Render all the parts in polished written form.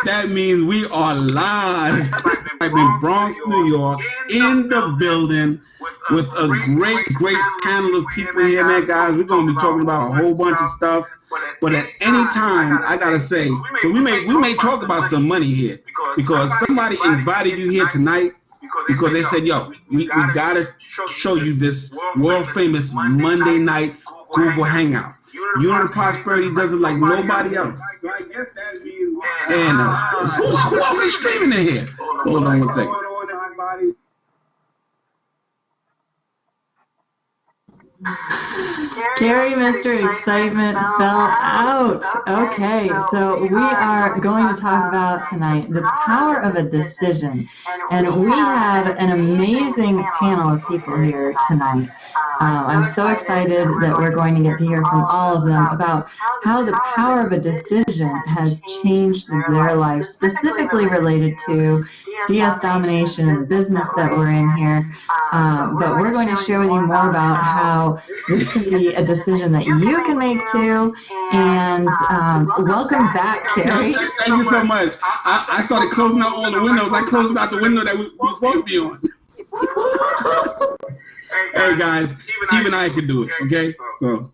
That means we are live. I'm in Bronx, New York, in the building with a great panel of people here, man, guys. We're gonna be talking about a whole bunch of stuff. But at any time, I gotta say, so we may talk about some money here because somebody invited you here tonight because they said, yo, we gotta show you this world famous Monday night Google Hangout. Unit Prosperity does it like nobody else. And who else is streaming in here? Hold on one second. Gary, Mr. Excitement fell out. Okay, so we are going to talk about tonight the power of a decision. And we have an amazing panel of people here tonight. I'm so excited that we're going to get to hear from all of them about how the power of a decision has changed their lives, specifically related to DS domination and the business that we're in here. But we're going to share with you more about how this can be a decision that you can make too. And welcome back, Carrie. Thank you so much. I started closing out all the windows. I closed out the window that we were supposed to be on. Hey guys, even I can do it. Okay, so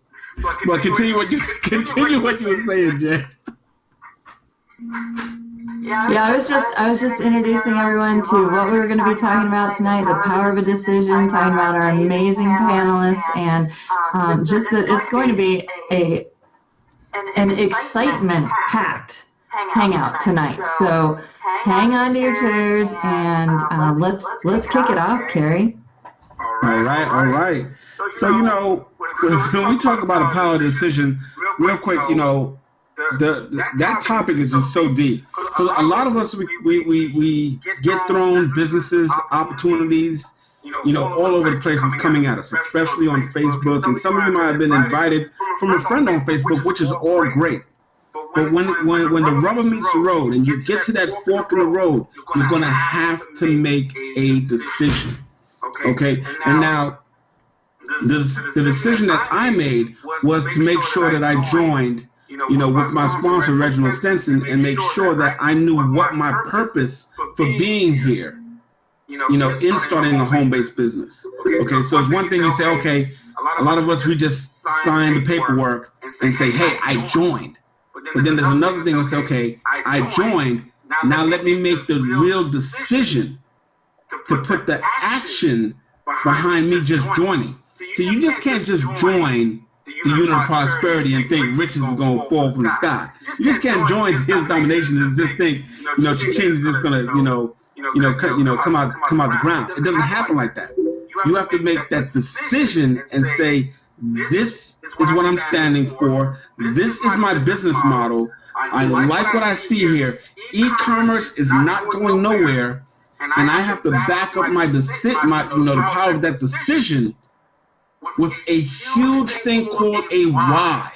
but continue what you were saying, Jay. Yeah, I was just introducing everyone to what we were going to be talking about tonight, the power of a decision, talking about our amazing panelists, and just that it's going to be an excitement-packed hangout tonight. So hang on to your chairs and let's kick it off, Carrie. All right. So when we talk about a power of decision, real quick, that topic is just so deep. Because a lot of us we get thrown businesses, opportunities, all over the place. It's coming at us, especially on Facebook. And some of you might have been invited from a friend on Facebook, which is all great. But when the rubber meets the road and you get to that fork in the road, you're gonna have to make a decision. Okay, and now the decision that I made was to make sure that I joined, with my sponsor Reginald Stenson, and make sure that I knew what my purpose for being here, in starting a home-based business. Okay, so it's one thing you say, okay, a lot of us, we just sign the paperwork and say, hey, I joined. But then there's another thing we say, okay, I joined, now let me make the real decision to put the action behind me just joining. So you just can't just join the unit of prosperity and think riches is going to fall from the sky. You just can't join his domination and just think, change is just going to, come out the ground. It doesn't happen like that. You have to make that decision and say, this is what I'm standing for. This is my business model. I like what I see here. E-commerce is not going nowhere. And I have to back up the power of that decision with a huge thing called a why.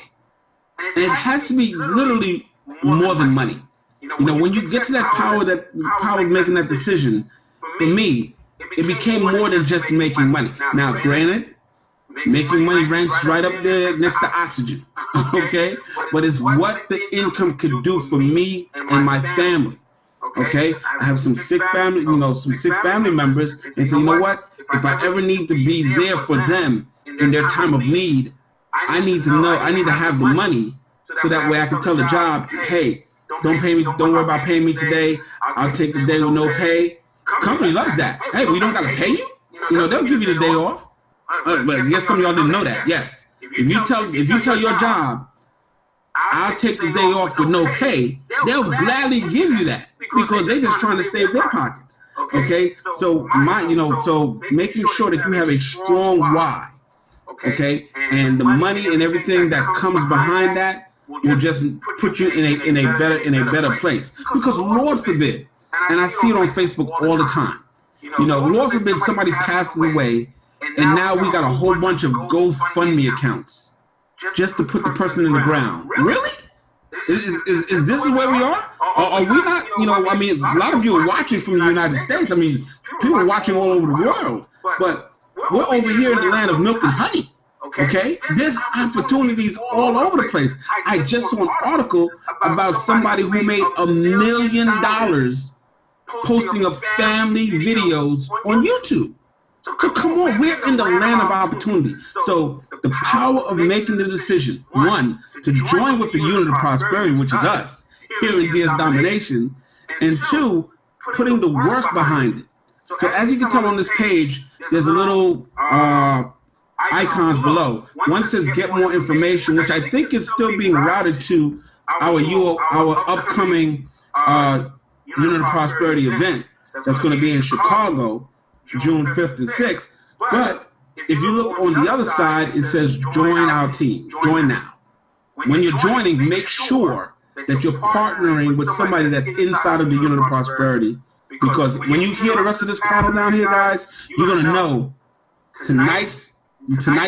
And it has to be literally more than money. When you get to that power of making that decision, for me, it became more than just making money. Now, granted, making money ranks right up there next to oxygen, okay? But it's what the income could do for me and my family. Okay, I have some sick family, family members, and so you know what? If I ever need to be there for them in their time of need, I need to have the money, so that way I can tell the job, hey, don't worry about paying me today. I'll take the day with no pay. Company loves that. Hey, we don't gotta pay you. They'll give you the day off. But I guess some of y'all didn't know that. Yes, if you tell your job, I'll take the day off with no pay, they'll gladly give you that because they're just trying to save their pockets. Okay, so so making sure that you have a strong why. Okay, and the money and everything that comes behind that will just put you in a better place. Because Lord forbid, and I see it on Facebook all the time. Lord forbid somebody passes away, and now we got a whole bunch of GoFundMe accounts just to put the person in the ground. Really? Is this where we are? Are we not, a lot of you are watching from the United States. People are watching all over the world. But we're over here in the land of milk and honey. Okay? There's opportunities all over the place. I just saw an article about somebody who made $1 million posting up family videos on YouTube. So come on, we're in the land of opportunity. So the power of making the decision, one, to join with the unit of prosperity, which is us, here in DS Domination, and two, putting the work behind it. So as you can tell on this page, there's a little icons below. One says get more information, which I think is still being routed to our upcoming Unit of Prosperity event that's going to be in Chicago, June 5th and 6th. But if you look on the other side, it says join our team, join now. When you're joining, make sure that you're partnering with somebody that's inside of the Unit of Prosperity, because when you hear the rest of this panel down here, guys, you're going to know tonight's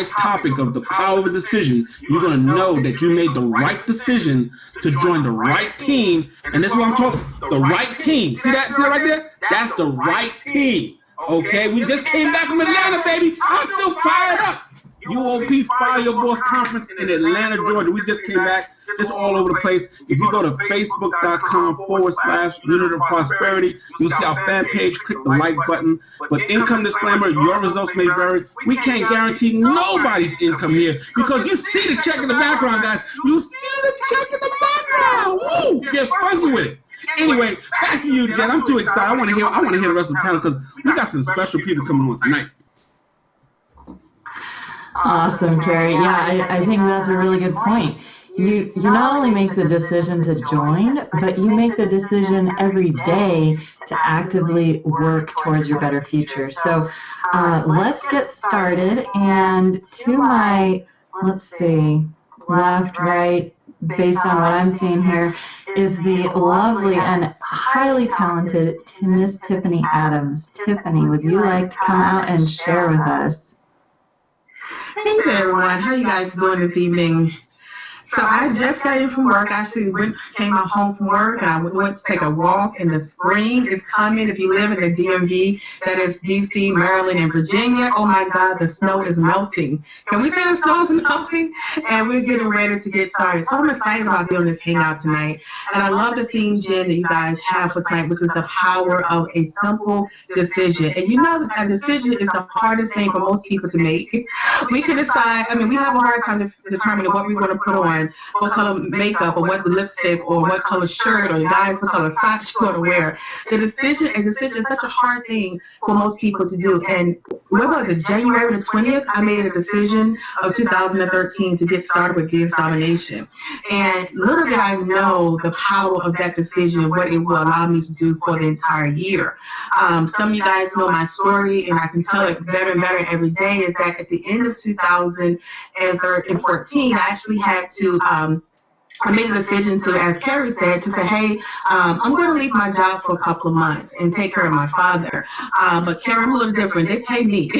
topic of the power of a decision. You're going to know that you made the right decision to join the right team. And this is what I'm talking, the right team. See that right there? That's the right team. Okay, we just came back from Atlanta, baby. I'm still fired up. UOP Fire Your Boss Conference in Atlanta, Georgia. We just came back. It's all over the place. If you go to facebook.com/Unit of Prosperity, you'll see our fan page. Click the like button. But income disclaimer, your results may vary. We can't guarantee nobody's income here because you see the check in the background, guys. You see the check in the background. Woo! Get funky with it. Anyway, back to you, Jen. I'm too excited. I want to hear the rest of the panel because we got some special people coming on tonight. Awesome, Carrie. Yeah, I think that's a really good point. You not only make the decision to join, but you make the decision every day to actively work towards your better future. So let's get started. And to my, let's see, left, right, based on what I'm seeing here, is the lovely and highly talented Miss Tiffany Adams. Tiffany, would you like to come out and share with us? Hey there, everyone. How you guys doing this evening? So I just got in from work. I actually came home from work and I went to take a walk, and the spring is coming. If you live in the DMV, that is DC, Maryland, and Virginia, oh my God, the snow is melting. Can we say the snow is melting? And we're getting ready to get started. So I'm excited about doing this hangout tonight. And I love the theme, Jen, that you guys have for tonight, which is the power of a simple decision. And you know, a decision is the hardest thing for most people to make. We can decide, we have a hard time determining what we want to put on, what color makeup, or what lipstick, or what color shirt, or guys, what color socks you want to wear. A decision is such a hard thing for most people to do. And what was it, January the 20th, I made a decision of 2013 to get started with DS Domination. And little did I know the power of that decision, what it will allow me to do for the entire year. Some of you guys know my story, and I can tell it better and better every day, is that at the end of 2014, I actually had to I made a decision to, as Carrie said, to say, hey, I'm going to leave my job for a couple of months and take care of my father. But Carrie, I'm a little different. They pay me.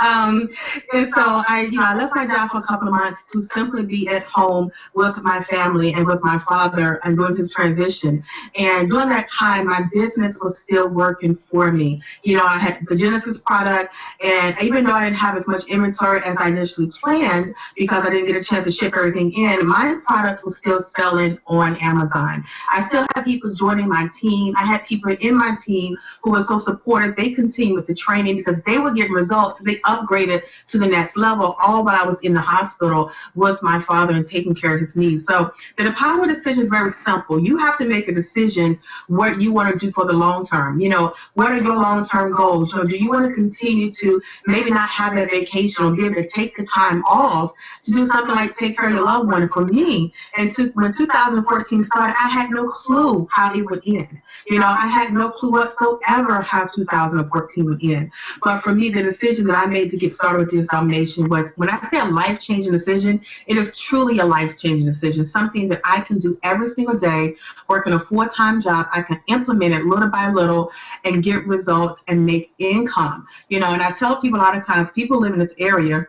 And so I left my job for a couple of months to simply be at home with my family and with my father and doing his transition. And during that time, my business was still working for me. I had the Genesis product, and even though I didn't have as much inventory as I initially planned because I didn't get a chance to ship everything in, my products were still selling on Amazon. I still had people joining my team. I had people in my team who were so supportive. They continued with the training because they were getting results. They upgraded to the next level, all while I was in the hospital with my father and taking care of his needs. So the power decision is very simple. You have to make a decision what you want to do for the long term. What are your long-term goals? Do you want to continue to maybe not have that vacation or be able to take the time off to do something like take care of your loved one? For me, and when 2014 started, I had no clue how it would end. I had no clue whatsoever how 2014 would end. But for me, the decision that I made to get started with this domination was, when I say a life-changing decision, it is truly a life-changing decision, something that I can do every single day, working a full-time job. I can implement it little by little and get results and make income. And I tell people a lot of times, people live in this area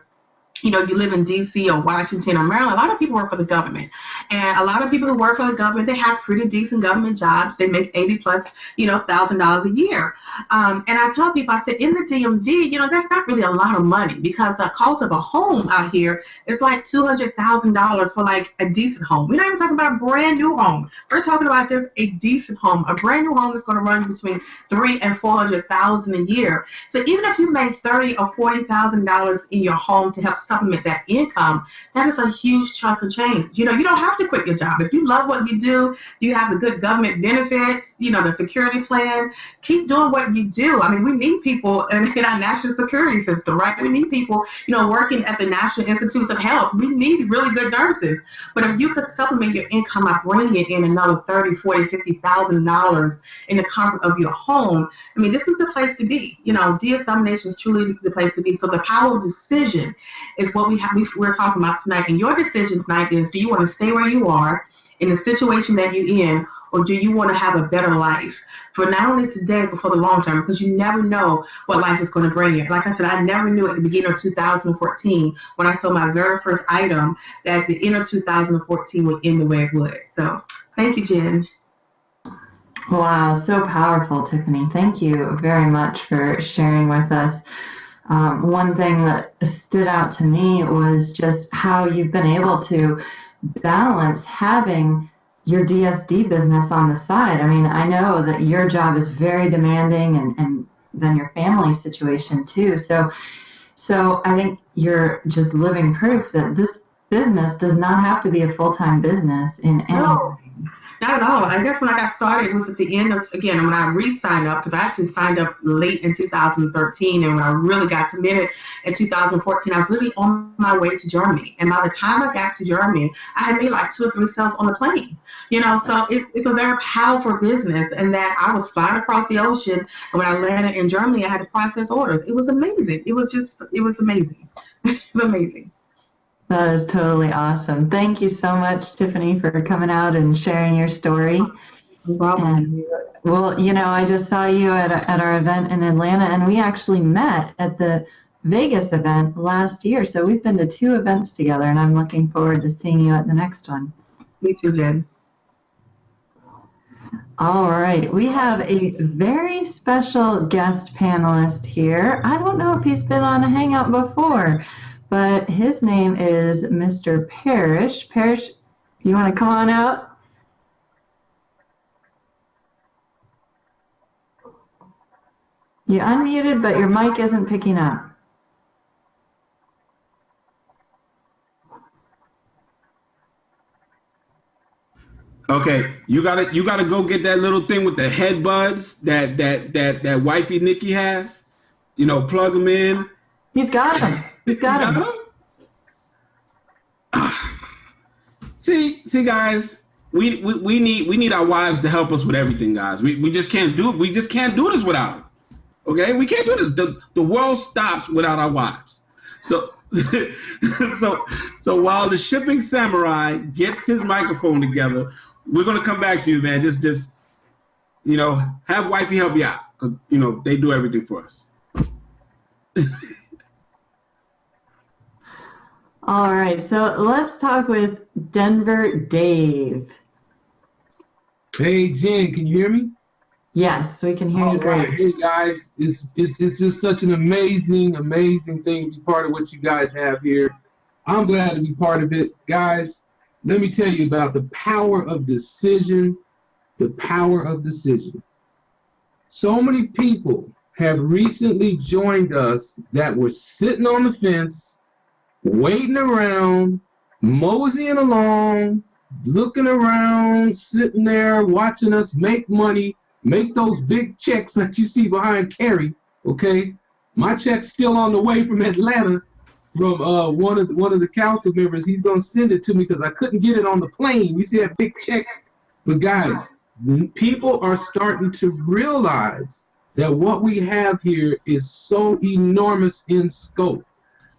you live in D.C. or Washington or Maryland, a lot of people work for the government. And a lot of people who work for the government, they have pretty decent government jobs. They make 80 plus, $1,000 a year. And I tell people, I said, in the DMV, that's not really a lot of money because the cost of a home out here is like $200,000 for like a decent home. We're not even talking about a brand new home. We're talking about just a decent home. A brand new home is going to run between $300,000 and $400,000 a year. So even if you make $30,000 or $40,000 in your home to help supplement that income, that is a huge chunk of change. You don't have to quit your job. If you love what you do, you have the good government benefits, the security plan, keep doing what you do. I mean, we need people in our national security system, right? We need people, working at the National Institutes of Health. We need really good nurses. But if you could supplement your income by bringing in another $30,000, $40,000, $50,000 in the comfort of your home, I mean, this is the place to be. DS domination is truly the place to be. So the power of decision is what we're talking about tonight. And your decision tonight is, do you want to stay where you are in the situation that you're in, or do you want to have a better life for not only today, but for the long term? Because you never know what life is going to bring you. Like I said, I never knew at the beginning of 2014 when I sold my very first item that at the end of 2014 would end the way it would. So thank you, Jen. Wow, so powerful, Tiffany. Thank you very much for sharing with us. One thing that stood out to me was just how you've been able to balance having your DSD business on the side. I mean, I know that your job is very demanding and then your family situation too. So I think you're just living proof that this business does not have to be a full-time business in any way. Not at all. I guess when I got started, it was at the end of, again, when I re-signed up, because I actually signed up late in 2013, and when I really got committed in 2014, I was literally on my way to Germany. And by the time I got to Germany, I had made like 2 or 3 sales on the plane. So it's a very powerful business, and that I was flying across the ocean, and when I landed in Germany, I had to process orders. It was amazing. It was amazing. It was amazing. That is totally awesome. Thank you so much, Tiffany, for coming out and sharing your story. And, well, I just saw you at our event in Atlanta, and we actually met at the Vegas event last year. So we've been to 2 events together, and I'm looking forward to seeing you at the next one. Me too, Jen. All right. We have a very special guest panelist here. I don't know if he's been on a Hangout before, but his name is Mr. Parrish. Parrish, you want to come on out? You unmuted, but your mic isn't picking up. Okay, you gotta go get that little thing with the headbuds that wifey Nikki has. Plug them in. He's got him. He's got him. See, guys, we need our wives to help us with everything, guys. We just can't do it. We just can't do this without them. Okay, we can't do this. The world stops without our wives. So so while the shipping samurai gets his microphone together, we're gonna come back to you, man. Just have wifey help you out. They do everything for us. All right, so let's talk with Denver Dave. Hey, Jen, can you hear me? Yes, we can hear you great. Hey, guys, it's just such an amazing thing to be part of what you guys have here. I'm glad to be part of it. Guys, let me tell you about the power of decision, the power of decision. So many people have recently joined us that were sitting on the fence, waiting around, moseying along, looking around, sitting there, watching us make money, make those big checks that you see behind Carrie, okay? My check's still on the way from Atlanta from one of the council members. He's going to send it to me because I couldn't get it on the plane. You see that big check? But guys, people are starting to realize that what we have here is so enormous in scope.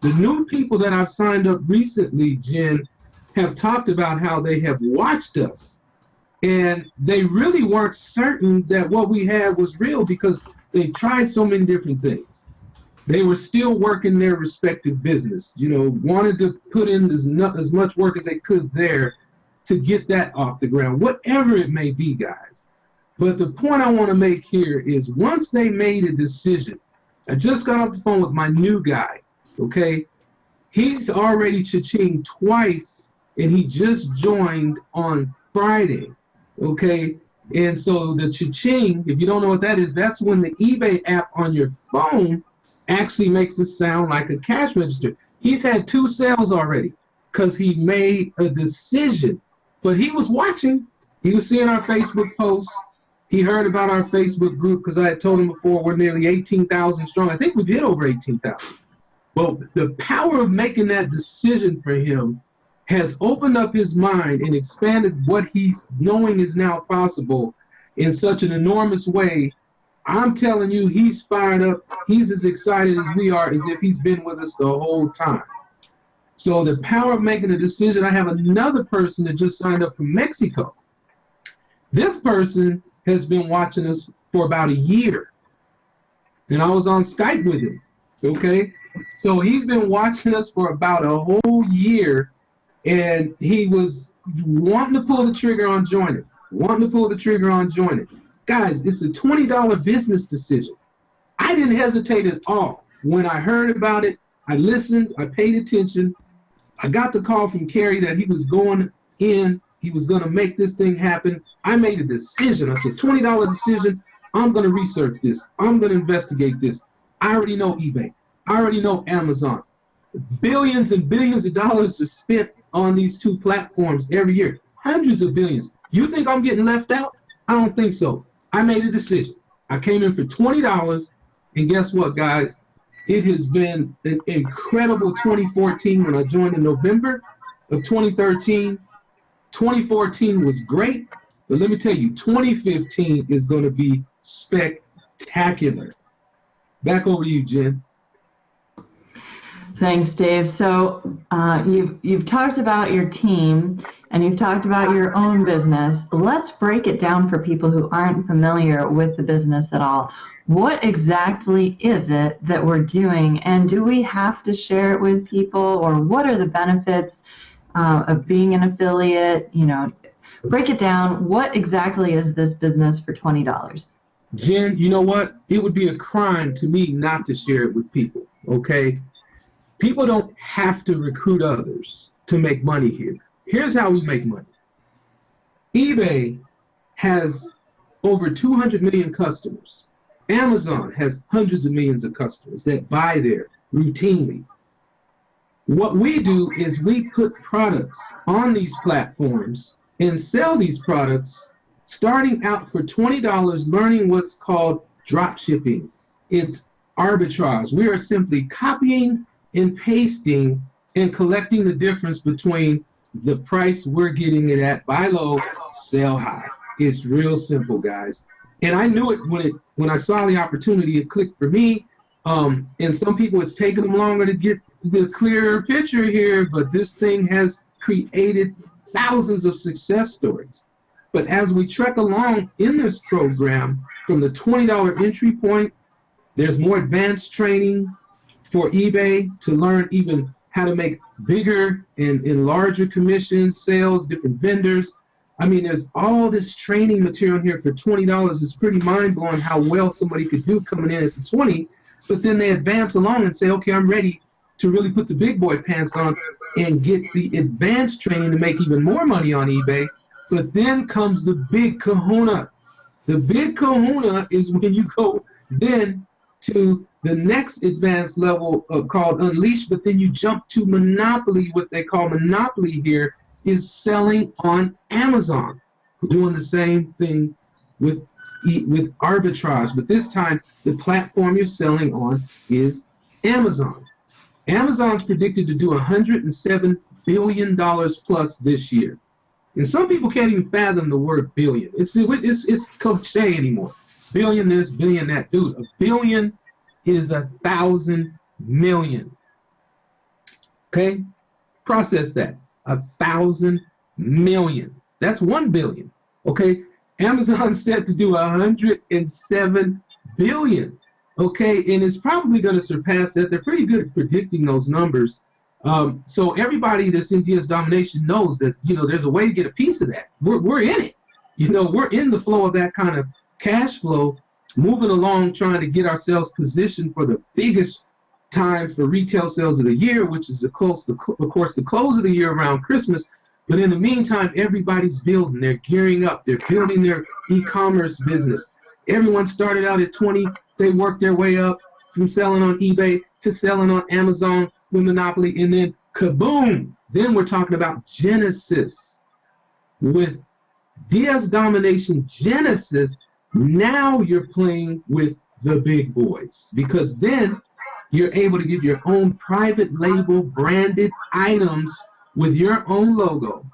The new people that I've signed up recently, Jen, have talked about how they have watched us and they really weren't certain that what we had was real because they tried so many different things. They were still working their respective business, you know, wanted to put in as much work as they could there to get that off the ground, whatever it may be, guys. But the point I want to make here is once they made a decision, I just got off the phone with my new guy, okay? He's already cha-ching twice, and he just joined on Friday, okay? And so the cha-ching, if you don't know what that is, that's when the eBay app on your phone actually makes it sound like a cash register. He's had 2 sales already because he made a decision. But he was watching. He was seeing our Facebook posts. He heard about our Facebook group because I had told him before we're nearly 18,000 strong. I think we've hit over 18,000. Well, the power of making that decision for him has opened up his mind and expanded what he's knowing is now possible in such an enormous way. I'm telling you, he's fired up. He's as excited as we are, as if he's been with us the whole time. So the power of making a decision. I have another person that just signed up from Mexico. This person has been watching us for about a year. And I was on Skype with him, okay? So he's been watching us for about a whole year, and he was wanting to pull the trigger on joining. Guys, it's a $20 business decision. I didn't hesitate at all. When I heard about it, I listened, I paid attention. I got the call from Kerry that he was going in, he was going to make this thing happen. I made a decision. I said, $20 decision. I'm going to research this. I'm going to investigate this. I already know eBay. I already know Amazon. Billions and billions of dollars are spent on these 2 platforms every year. Hundreds of billions. You think I'm getting left out? I don't think so. I made a decision. I came in for $20, and guess what, guys? It has been an incredible 2014 when I joined in November of 2013. 2014 was great, but let me tell you, 2015 is going to be spectacular. Back over to you, Jen. Thanks, Dave. So you've talked about your team and you've talked about your own business. Let's break it down for people who aren't familiar with the business at all. What exactly is it that we're doing, and do we have to share it with people, or what are the benefits of being an affiliate? You know, break it down. What exactly is this business for $20? Jen, you know what? It would be a crime to me not to share it with people, okay? People don't have to recruit others to make money here. Here's how we make money. eBay has over 200 million customers. Amazon has hundreds of millions of customers that buy there routinely. What we do is we put products on these platforms and sell these products starting out for $20, learning what's called drop shipping. It's arbitrage. We are simply copying and pasting and collecting the difference between the price we're getting it at, buy low, sell high. It's real simple, guys. And I knew it when I saw the opportunity. It clicked for me. And some people, it's taken them longer to get the clearer picture here, but this thing has created thousands of success stories. But as we trek along in this program, from the $20 entry point, there's more advanced training for eBay to learn even how to make bigger and larger commissions, sales, different vendors. I mean, there's all this training material here for $20. It's pretty mind-blowing how well somebody could do coming in at the 20, but then they advance along and say, okay, I'm ready to really put the big boy pants on and get the advanced training to make even more money on eBay. But then comes the big kahuna. The big kahuna is when you go then to the next advanced level called Unleash, but then you jump to Monopoly. What they call Monopoly here is selling on Amazon. We're doing the same thing with arbitrage, but this time the platform you're selling on is Amazon. Amazon's predicted to do $107 billion plus this year. And some people can't even fathom the word billion. It's cliche anymore. Billion this, billion that. Dude, a billion is 1,000 million. Okay? Process that. 1,000 million. That's 1 billion. Okay? Amazon's set to do 107 billion. Okay, and it's probably going to surpass that. They're pretty good at predicting those numbers. So everybody that's in DS domination knows that, you know, there's a way to get a piece of that. We're in it. You know, we're in the flow of that kind of cash flow, moving along, trying to get ourselves positioned for the biggest time for retail sales of the year, which is of course the close of the year around Christmas. But in the meantime, everybody's building. They're gearing up. They're building their e-commerce business. Everyone started out at 20. They worked their way up from selling on eBay to selling on Amazon with Monopoly, and then kaboom! Then we're talking about Genesis. With DS Domination Genesis, now you're playing with the big boys, because then you're able to get your own private label branded items with your own logo,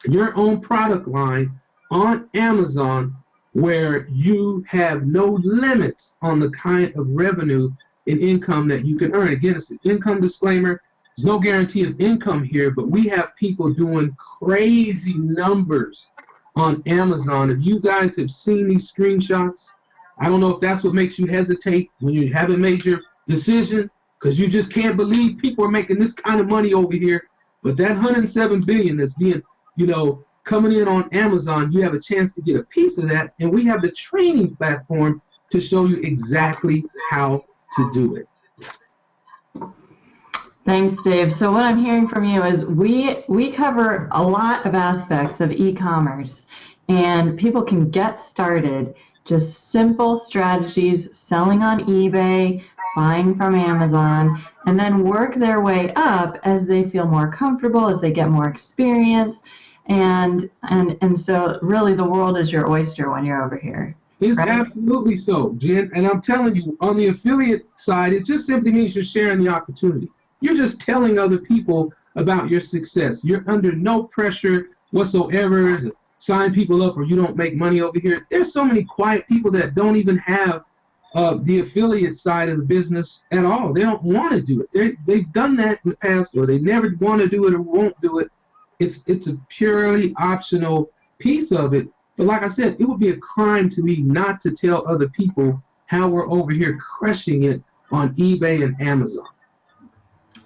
your own product line on Amazon, where you have no limits on the kind of revenue and income that you can earn. Again, it's an income disclaimer. There's no guarantee of income here, but we have people doing crazy numbers on Amazon. If you guys have seen these screenshots, I don't know if that's what makes you hesitate when you haven't made your decision, because you just can't believe people are making this kind of money over here. But that 107 billion that's being, you know, coming in on Amazon, you have a chance to get a piece of that, and we have the training platform to show you exactly how to do it. Thanks, Dave. So what I'm hearing from you is we cover a lot of aspects of e-commerce, and people can get started. Just simple strategies, selling on eBay, buying from Amazon, and then work their way up as they feel more comfortable, as they get more experience. And so really the world is your oyster when you're over here. It's right? Absolutely so, Jen. And I'm telling you, on the affiliate side, it just simply means you're sharing the opportunity. You're just telling other people about your success. You're under no pressure whatsoever to sign people up or you don't make money over here. There's so many quiet people that don't even have the affiliate side of the business at all. They don't want to do it. They've done that in the past, or they never want to do it or won't do it. It's a purely optional piece of it. But like I said, it would be a crime to me not to tell other people how we're over here crushing it on eBay and Amazon.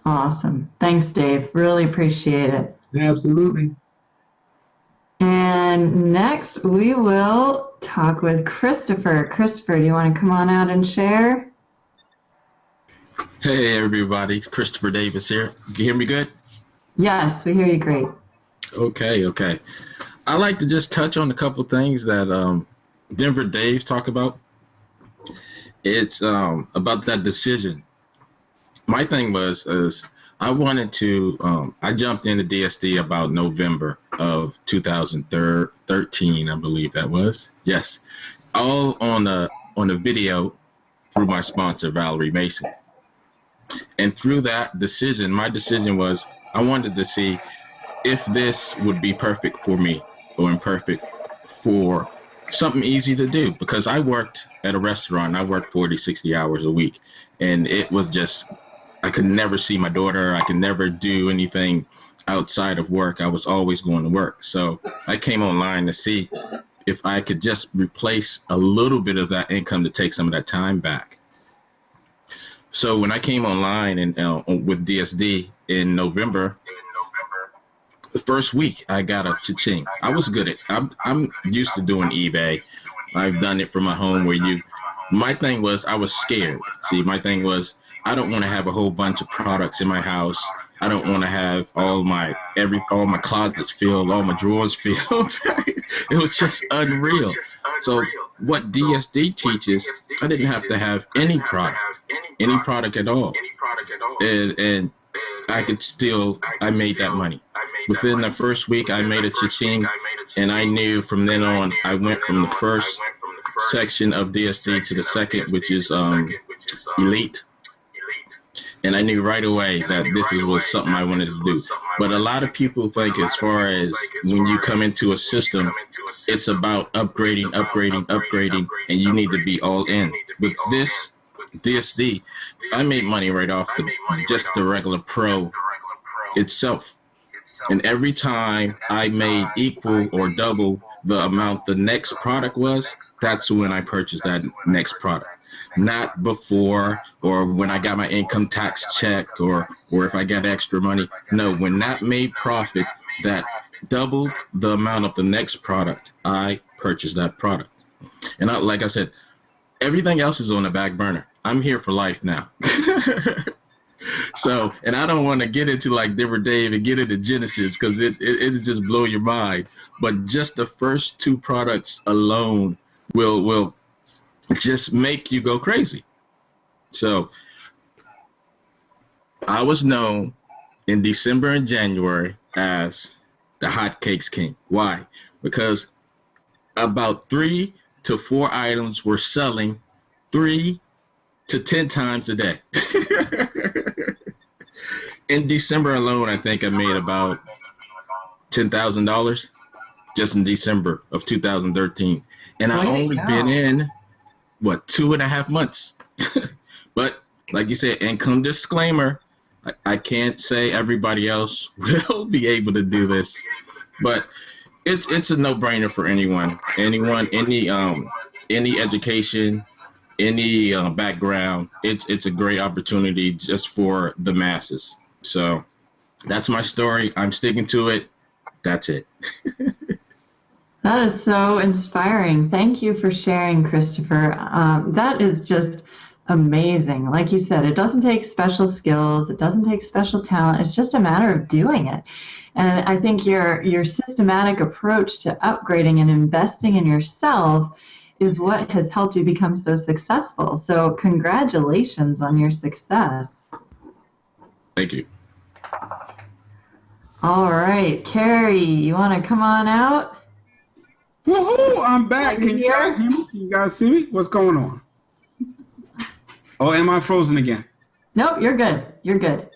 Awesome. Thanks, Dave. Really appreciate it. Absolutely. And next we will talk with Christopher. Christopher, do you want to come on out and share? Hey everybody, it's Christopher Davis here. You can hear me good? Yes, we hear you great. Okay. I like to just touch on a couple things that Denver Dave talked about. It's about that decision. My thing was I wanted to I jumped into DSD about November of 2013, I believe that was. Yes. All on a video through my sponsor Valerie Mason. And through that decision, my decision was I wanted to see if this would be perfect for me or imperfect for something easy to do, because I worked at a restaurant. I worked 40, 60 hours a week, and it was just, I could never see my daughter. I could never do anything outside of work. I was always going to work. So I came online to see if I could just replace a little bit of that income to take some of that time back. So when I came online and with DSD in November, the first week I got a cha-ching. I was good at, I'm used to doing eBay. I've done it from my home my thing was I was scared. See, my thing was I don't want to have a whole bunch of products in my house. I don't want to have all my closets filled, all my drawers filled. It was just unreal. So what DSD teaches, I didn't have to have any product at all. And I made that money. Within the first week, I made a cha-ching, and I knew from then on, I went from the first section of DSD to the second, which is Elite. And I knew right away that this was something I wanted to do. But a lot of people think as far as when you come into a system, it's about upgrading, and you need to be all in. With this DSD, I made money right off just the regular Pro itself. And every time I made equal or double the amount the next product was, that's when I purchased that next product. not before or when I got my income tax check or if I got extra money. No, when that made profit that doubled the amount of the next product, I purchased that product. And like I said, everything else is on the back burner. I'm here for life now. So, and I don't want to get into like Denver Dave and get into Genesis because it just blow your mind. But just the first two products alone will just make you go crazy. So I was known in December and January as the Hotcakes King. Why? Because about 3 to 4 items were selling 3 to 10 times a day. In December alone, I think I made about $10,000 just in December of 2013. And I only been in, 2.5 months. But like you said, income disclaimer, I can't say everybody else will be able to do this, but it's a no-brainer for anyone, any education, any background. It's a great opportunity just for the masses. So that's my story. I'm sticking to it. That's it. That is so inspiring. Thank you for sharing, Christopher. That is just amazing. Like you said, it doesn't take special skills. It doesn't take special talent. It's just a matter of doing it. And I think your systematic approach to upgrading and investing in yourself is what has helped you become so successful. So congratulations on your success. Thank you. All right, Carrie, you want to come on out? Woohoo! I'm back. Can you guys hear me? Can you guys see me? What's going on? Oh, am I frozen again? Nope, you're good. You're good.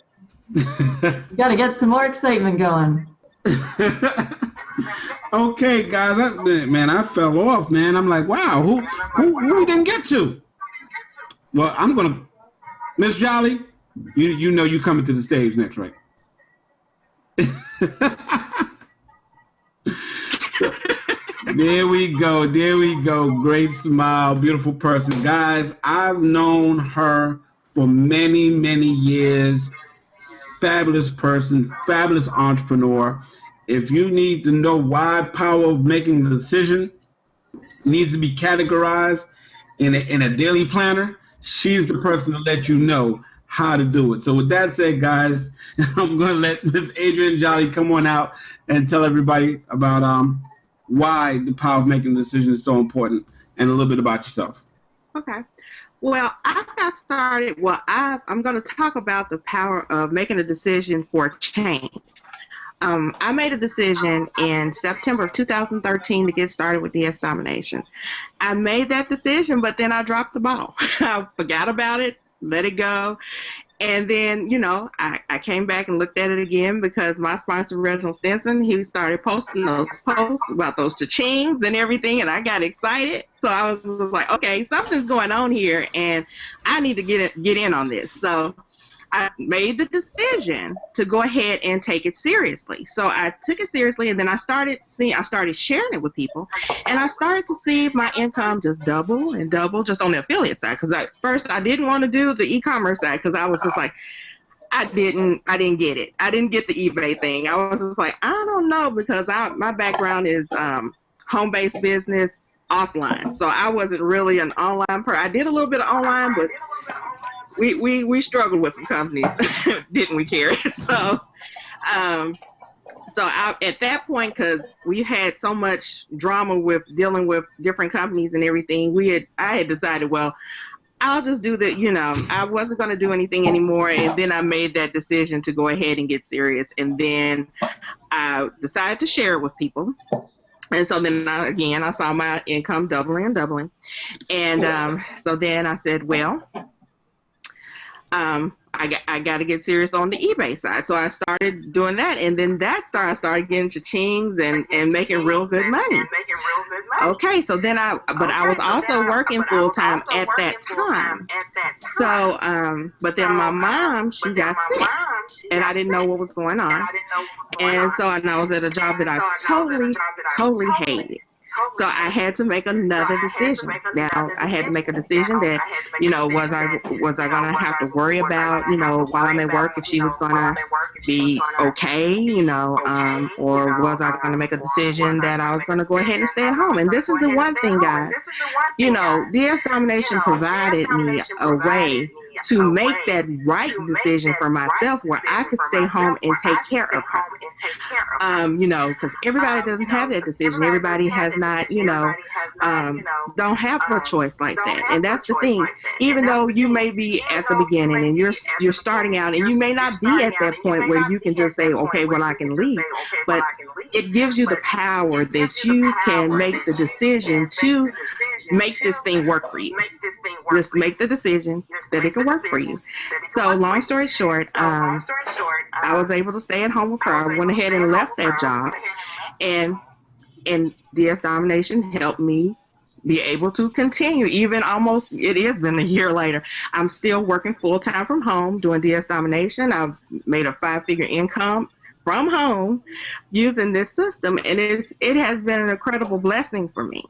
You got to get some more excitement going. Okay, guys. I fell off, man. I'm like, wow, who we didn't get to? Well, I'm gonna, Miss Jolly, you know you coming to the stage next, right? There we go. There we go. Great smile, beautiful person. Guys, I've known her for many, many years. Fabulous person, fabulous entrepreneur. If you need to know why power of making a decision needs to be categorized in a daily planner, she's the person to let you know how to do it. So with that said, guys, I'm going to let Miss Adrienne Jolly come on out and tell everybody about why the power of making a decision is so important and a little bit about yourself. Okay. Well, I got started. Well, I'm going to talk about the power of making a decision for change. I made a decision in September of 2013 to get started with DS Domination. I made that decision, but then I dropped the ball. I forgot about it, let it go. And then, I came back and looked at it again because my sponsor, Reginald Stinson, he started posting those posts about those cha-chings and everything, and I got excited. So I was like, okay, something's going on here, and I need to get in on this. So I made the decision to go ahead and take it seriously. So I took it seriously, and then I started sharing it with people, and I started to see my income just double and double just on the affiliate side. Because at first I didn't want to do the e-commerce side because I was just like, I didn't get it. I didn't get the eBay thing. I was just like, I don't know, because my background is home-based business offline. So I wasn't really an online person. I did a little bit of online, but we struggled with some companies, didn't we, Carrie? So at that point, because we had so much drama with dealing with different companies and everything, I had decided, well, I'll just do that. I wasn't going to do anything anymore. And then I made that decision to go ahead and get serious. And then I decided to share it with people. And so then I saw my income doubling and doubling. And so then I said, well, I got to get serious on the eBay side. So I started doing that, and then I started getting cha-chings and making real good money. Okay, so then I was also working full time at that time. So, but then my mom, she got sick, and I didn't know what was going on. And I was at a job that I totally hated. So I had to make another decision. Now I had to make a decision that, was I gonna have to worry about, while I'm at work, if she was gonna be okay, or was I gonna make a decision that I was gonna go ahead and stay at home? And this is the one thing, guys. DS Domination provided me a way to make that right decision for myself where I could stay home and take care of her. Because everybody doesn't have that decision. Everybody has not, don't have a choice like that. And that's the thing. Even though you may be at the beginning and you're starting out, and you may not be at that point where you can just say, okay, well, I can leave. But it gives you the power that you can make the decision to make this thing work for you. Just make the decision that it can work for you. So long story short, I was able to stay at home with her. I went ahead and left that job, and DS Domination helped me be able to continue. Even almost, it has been a year later, I'm still working full-time from home doing DS Domination. I've made a 5-figure income from home using this system, and it has been an incredible blessing for me.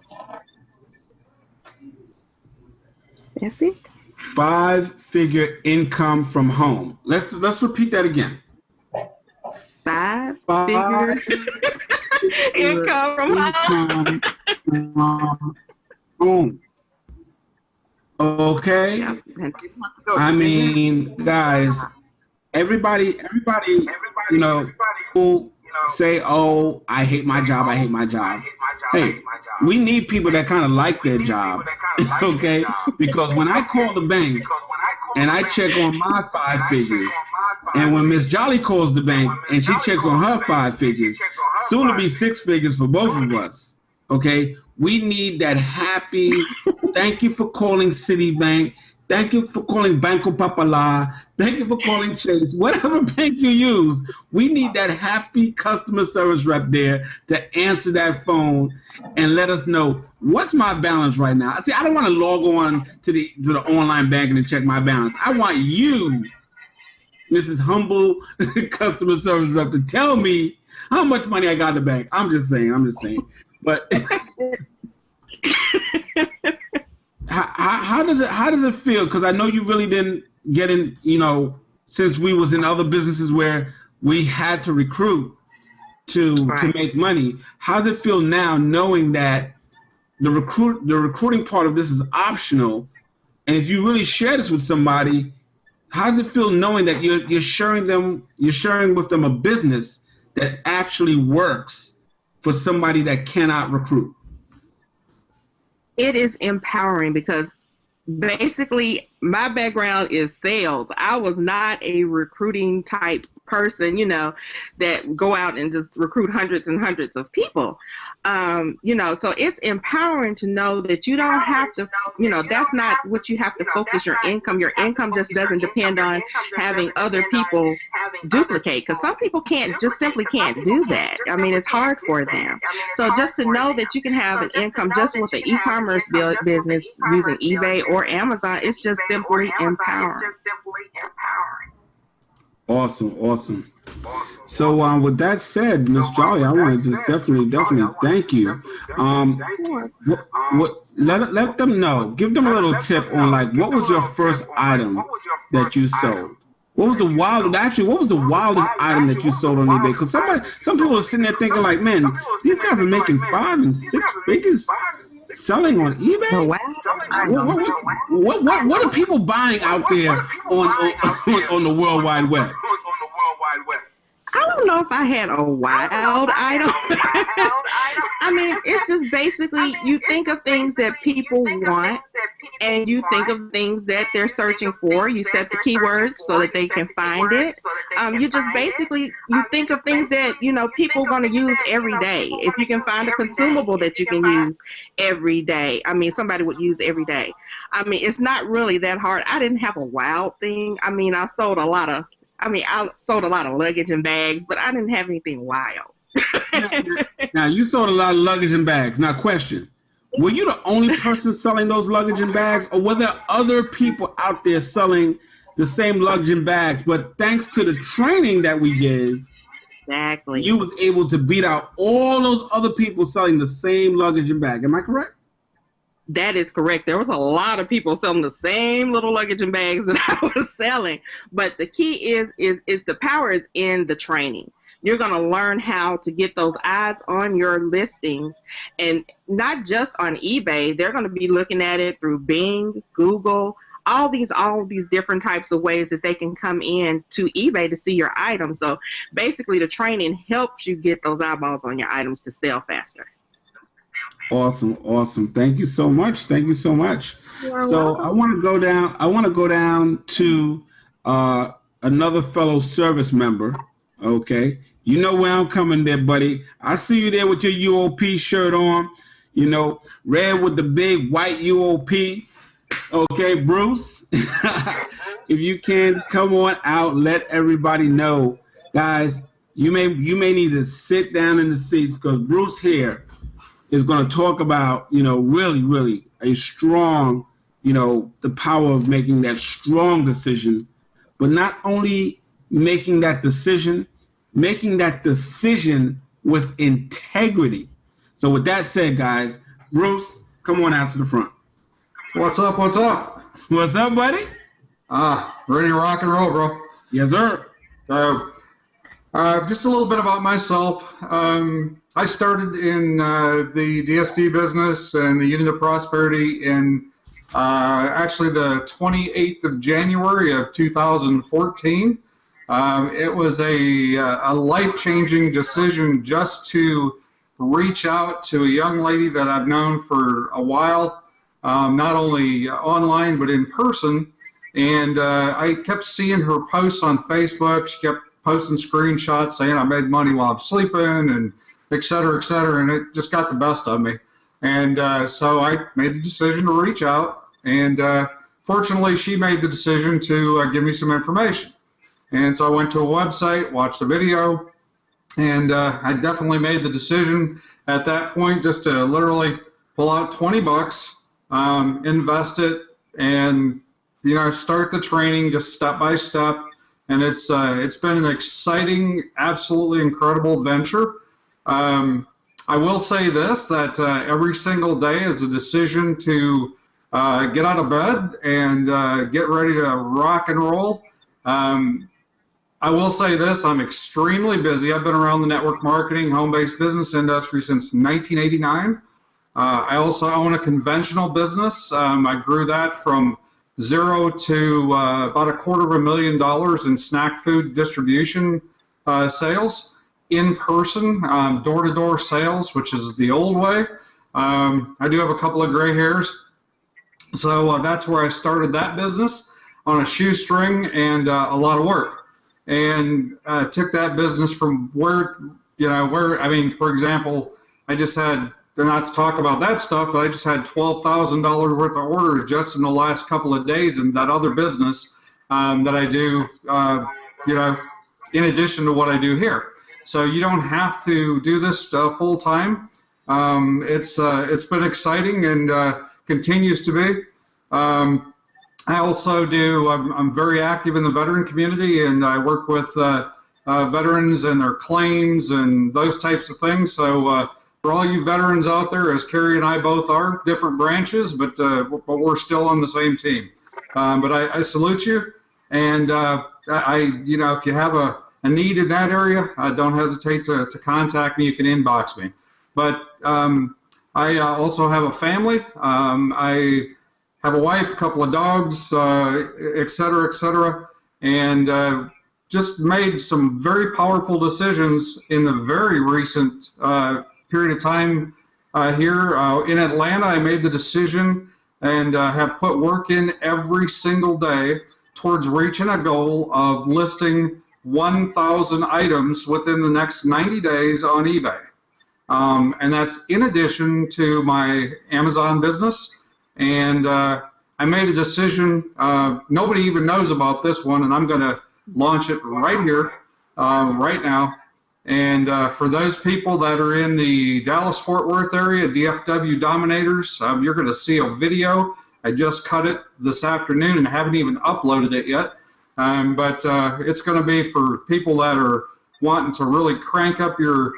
That's it. 5-figure income from home. Let's repeat that again. 5-figure income from home. Okay. Yep. I mean, guys, everybody, who say, "Oh, I hate my job. I hate my job." Hey, we need people that kind of like their job, okay? Because when I call the bank and I check on my 5 figures, and when Miss Jolly calls the bank and she checks on her 5 figures, soon to be 6 figures for both of us, okay? We need that happy, thank you for calling Citibank, thank you for calling Banco Popular, thank you for calling Chase, whatever bank you use, we need that happy customer service rep there to answer that phone and let us know, what's my balance right now? See, I don't want to log on to the online banking and check my balance. I want you, Mrs. Humble customer service rep, to tell me how much money I got in the bank. I'm just saying. But how does it feel? Because I know you really didn't get in, since we was in other businesses where we had to recruit to make money. How does it feel now knowing that the recruiting part of this is optional, and if you really share this with somebody, how does it feel knowing that you're sharing with them a business that actually works for somebody that cannot recruit? It is empowering because basically my background is sales. I was not a recruiting type person, that go out and just recruit hundreds and hundreds of people. So it's empowering to know that you don't have to, that's not what you have to focus your income. Your income just doesn't depend on having other people duplicate, because some people simply can't do that. I mean, it's hard for them. So just to know that you can have an income just with an e-commerce business using eBay or Amazon, it's just simply empowering. Awesome. So with that said, Miss Jolly, I want to just definitely thank you. Let them know. Give them a little tip on what was your first item that you sold? What was the wildest item that you sold on eBay? Because some people are sitting there thinking man, these guys are making 5 and 6 figures selling on eBay. Oh, wow. What are people buying out there on the World Wide Web? I don't know if I had a wild item. I mean, it's just basically you think of things that people want, and you think of things that they're searching for. You set the keywords so that they can find it. You just basically, you think of things that, people are going to use every day. If you can find a consumable that you can use every day, somebody would use every day. It's not really that hard. I didn't have a wild thing. I sold a lot of luggage and bags, but I didn't have anything wild. Now, you sold a lot of luggage and bags. Now, question. Were you the only person selling those luggage and bags, or were there other people out there selling the same luggage and bags, but thanks to the training that we gave, Exactly. You was able to beat out all those other people selling the same luggage and bag. Am I correct? That is correct. There was a lot of people selling the same little luggage and bags that I was selling. But the key is the power is in the training. You're going to learn how to get those eyes on your listings, and not just on eBay. They're going to be looking at it through Bing, Google, all these different types of ways that they can come in to eBay to see your items. So basically the training helps you get those eyeballs on your items to sell faster. Awesome. Thank you so much. You're So welcome. I want to go down to another fellow service member. Okay, you know where I'm coming there, buddy. I see you there with your UOP shirt on. You know, red with the big white UOP. Okay, Bruce. If you can come on out, let everybody know, guys. You may need to sit down in the seats because Bruce here is going to talk about, really a strong, the power of making that strong decision, but not only making that decision with integrity. So with that said, guys, Bruce, come on out to the front. What's up? What's up, buddy? Ready to rock and roll, bro. Yes, sir. Just a little bit about myself. I started in the DSD business and the Unit of Prosperity in actually the 28th of January of 2014. It was a life-changing decision just to reach out to a young lady that I've known for a while, not only online but in person. And I kept seeing her posts on Facebook. She kept posting screenshots saying I made money while I'm sleeping and et cetera, and it just got the best of me. And so I made the decision to reach out, and fortunately she made the decision to give me some information. And so I went to a website, watched the video, and I definitely made the decision at that point just to literally pull out $20, invest it, and start the training just step by step. And it's been an exciting, absolutely incredible venture. I will say this, that every single day is a decision to get out of bed and get ready to rock and roll. I will say this, I'm extremely busy. I've been around the network marketing, home-based business industry since 1989. I also own a conventional business. I grew that from zero to about $250,000 in snack food distribution sales, in person, door-to-door sales, which is the old way. I do have a couple of gray hairs, so that's where I started that business, on a shoestring and a lot of work, and took that business from where for example, I just had, not to talk about that stuff, but I just had $12,000 worth of orders just in the last couple of days in that other business that I do, in addition to what I do here. So you don't have to do this full time. It's been exciting and continues to be. I also do, I'm very active in the veteran community, and I work with veterans and their claims and those types of things. So for all you veterans out there, as Carrie and I both are, different branches, but we're still on the same team. But I salute you, and if you have a need in that area, don't hesitate to contact me. You can inbox me. But I also have a family. I have a wife, a couple of dogs, et cetera, and just made some very powerful decisions in the very recent period of time here in Atlanta. I made the decision and have put work in every single day towards reaching a goal of listing 1,000 items within the next 90 days on eBay. And that's in addition to my Amazon business. And I made a decision, nobody even knows about this one, and I'm going to launch it right here, right now. And for those people that are in the Dallas-Fort Worth area, DFW Dominators, you're going to see a video. I just cut it this afternoon and haven't even uploaded it yet. But it's going to be for people that are wanting to really crank up your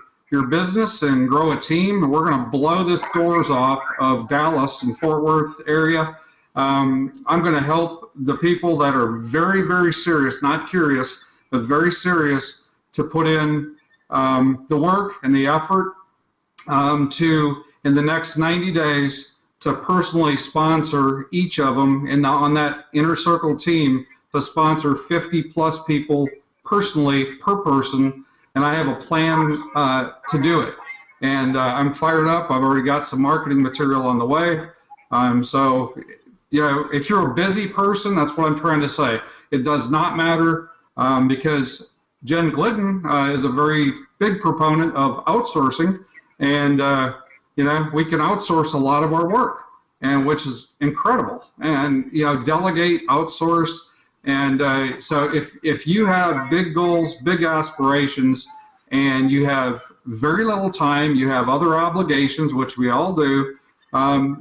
business and grow a team, we're going to blow the doors off of Dallas and Fort Worth area. I'm going to help the people that are very, very serious, not curious, but very serious, to put in the work and the effort to, in the next 90 days, to personally sponsor each of them, and on that inner circle team, to sponsor 50 plus people personally per person. And I have a plan to do it. And I'm fired up. I've already got some marketing material on the way. So, you know, if you're a busy person, that's what I'm trying to say. It does not matter, because Jen Glidden is a very big proponent of outsourcing. And, you know, we can outsource a lot of our work, and which is incredible. And, you know, delegate, outsource. And so if you have big goals, big aspirations, and you have very little time, you have other obligations, which we all do,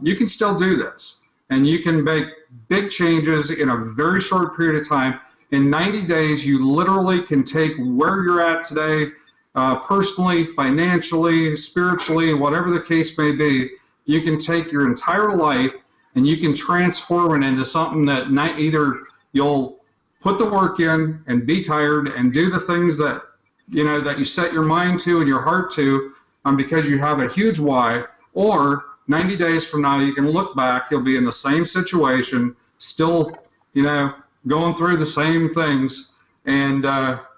you can still do this. And you can make big changes in a very short period of time. In 90 days, you literally can take where you're at today, personally, financially, spiritually, whatever the case may be. You can take your entire life and you can transform it into something that either you'll put the work in and be tired and do the things that, you know, that you set your mind to and your heart to, because you have a huge why, or 90 days from now, you can look back, you'll be in the same situation, still, you know, going through the same things, and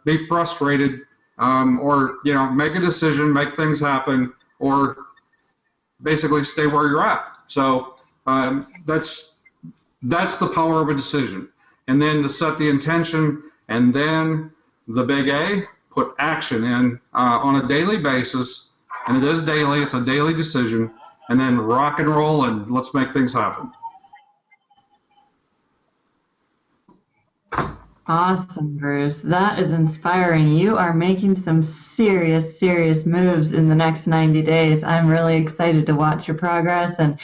be frustrated, or, you know, make a decision, make things happen, or basically stay where you're at. So that's the power of a decision. And then to set the intention, and then the big A, put action in on a daily basis. And it is daily, it's a daily decision. And then rock and roll, and let's make things happen. Awesome, Bruce. That is inspiring. You are making some serious, serious moves in the next 90 days. I'm really excited to watch your progress and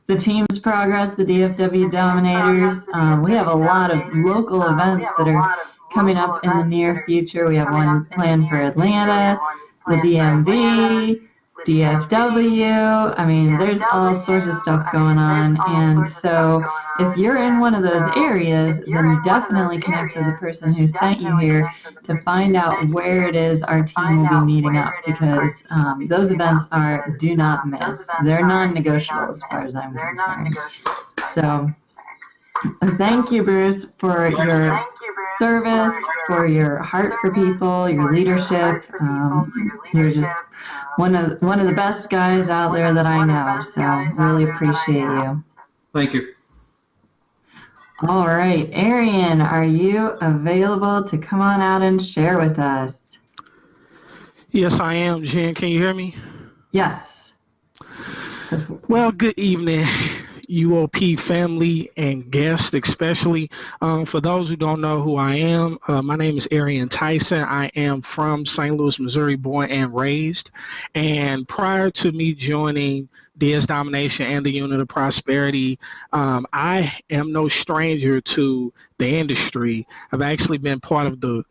the team's progress, the DFW Dominators. We have a lot of local events that are coming up in the near future. We have one planned for Atlanta, the DMV, DFW. I mean, there's all sorts of stuff going on. And so if you're in one of those areas, then definitely connect with the person who sent you here to find out where it is our team will be meeting up, because those events are do not miss. They're non-negotiable as far as I'm concerned. So thank you, Bruce, for your service, for your heart for people, your leadership. You're just one of the best guys out there that I know. So really appreciate you. Thank you. All right, Arian, are you available to come on out and share with us? Yes, I am, Jen. Can you hear me? Yes. Well, good evening, UOP family and guests especially. For those who don't know who I am, my name is Arian Tyson. I am from St. Louis, Missouri, born and raised. And prior to me joining DS Domination and the Unit of Prosperity, I am no stranger to the industry. I've actually been part of the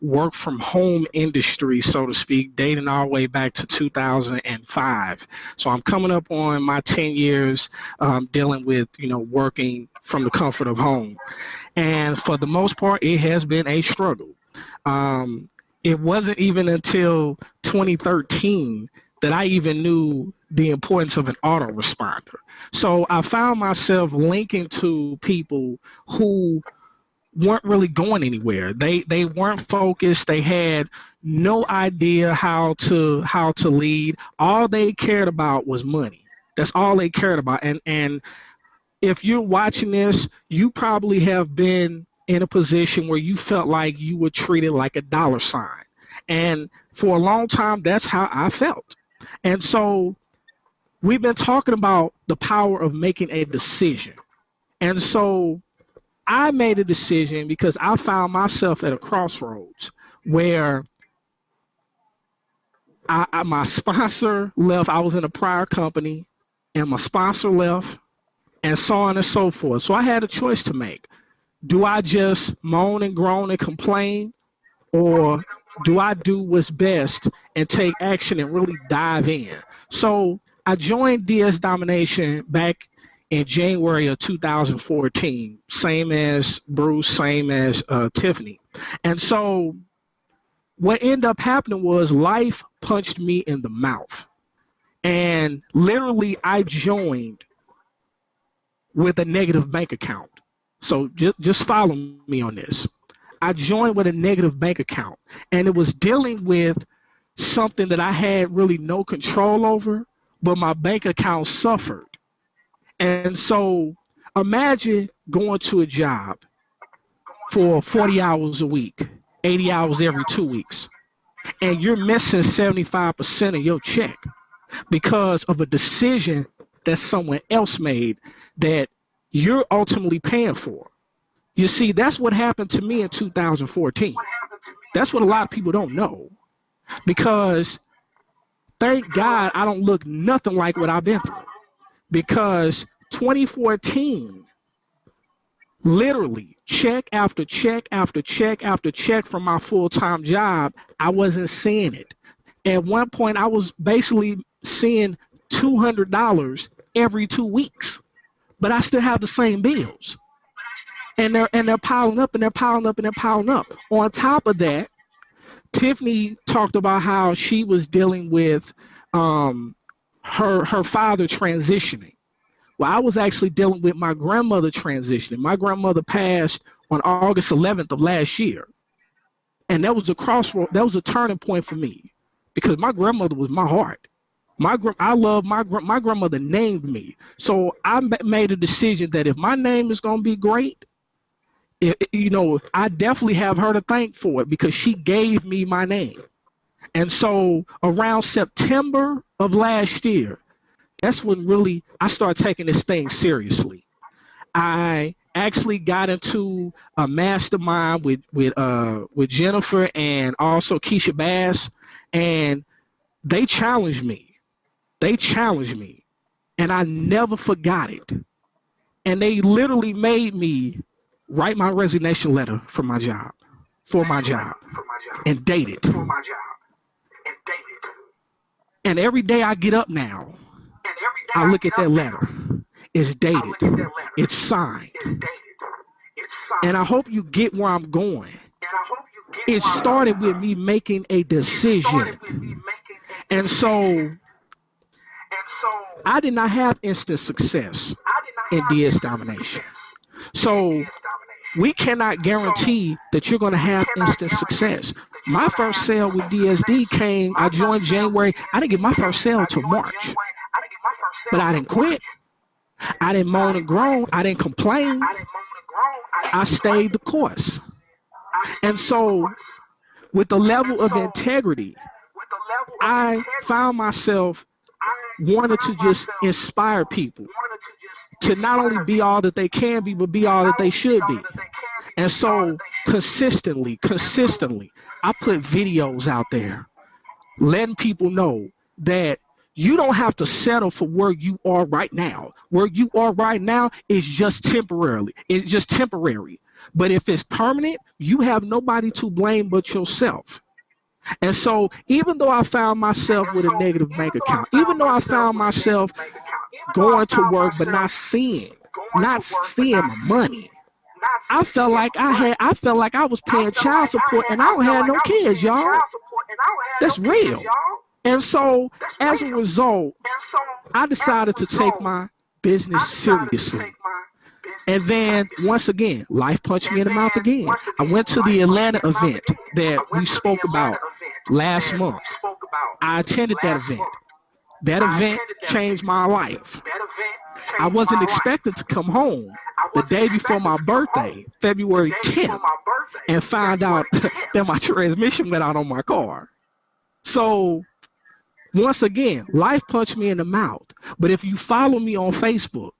work from home industry, so to speak, dating all the way back to 2005. So I'm coming up on my 10 years dealing with, working from the comfort of home. And for the most part, it has been a struggle. It wasn't even until 2013 that I even knew the importance of an autoresponder. So I found myself linking to people who weren't really going anywhere. They weren't focused. They had no idea how to lead. All they cared about was money. That's all they cared about. And if you're watching this, you probably have been in a position where you felt like you were treated like a dollar sign. And for a long time, that's how I felt. And so we've been talking about the power of making a decision. And so I made a decision because I found myself at a crossroads where my sponsor left. I was in a prior company and my sponsor left, and so on and so forth. So I had a choice to make. Do I just moan and groan and complain, or do I do what's best and take action and really dive in? So I joined DS Domination back in January of 2014, same as Bruce, same as Tiffany. And so what ended up happening was life punched me in the mouth. And literally I joined with a negative bank account. So just follow me on this. I joined with a negative bank account, and it was dealing with something that I had really no control over, but my bank account suffered. And so imagine going to a job for 40 hours a week, 80 hours every 2 weeks, and you're missing 75% of your check because of a decision that someone else made that you're ultimately paying for. You see, that's what happened to me in 2014. That's what a lot of people don't know, because thank God I don't look nothing like what I've been through, because 2014, literally check after check after check after check from my full-time job, I wasn't seeing it. At one point, I was basically seeing $200 every 2 weeks, but I still have the same bills. And they're piling up and they're piling up and they're piling up. On top of that, Tiffany talked about how she was dealing with her father transitioning. Well, I was actually dealing with my grandmother transitioning. My grandmother passed on August 11th of last year. And that was a crossroad, that was a turning point for me, because my grandmother was my heart. I love my grandmother named me. So I made a decision that if my name is going to be great, I definitely have her to thank for it, because she gave me my name. And so around September of last year, that's when really I started taking this thing seriously. I actually got into a mastermind with Jennifer and also Keisha Bass, and they challenged me. And I never forgot it. And they literally made me write my resignation letter for my job, and date it. And every day I get up now, I look at that letter. It's dated. It's signed. And I hope you get where I'm going. It started with me making a decision. And so I did not have instant success in DS Domination. So we cannot guarantee that you're going to have instant success. My first sale with DSD came, I joined January. I didn't get my first sale until March. But I didn't quit. I didn't moan and groan. I didn't complain. I stayed the course. And so with the level of integrity, I found myself wanting to just inspire people to not only be all that they can be, but be all that they should be. And so consistently, I put videos out there letting people know that you don't have to settle for where you are right now. Where you are right now is just temporarily. It's just temporary. But if it's permanent, you have nobody to blame but yourself. And so even though I found myself with a negative bank account, even though I found myself going to work but not seeing my money, I felt like I was paying child support and I don't have no kids, y'all. That's real. And so as a result, I decided to take my business seriously. And then once again, life punched me in the mouth again. I went to the Atlanta event that we spoke about last month. I attended that event. That event changed my life. I wasn't expected to come home the day before my birthday, February 10th, and find out that my transmission went out on my car. So once again, life punched me in the mouth. But if you follow me on Facebook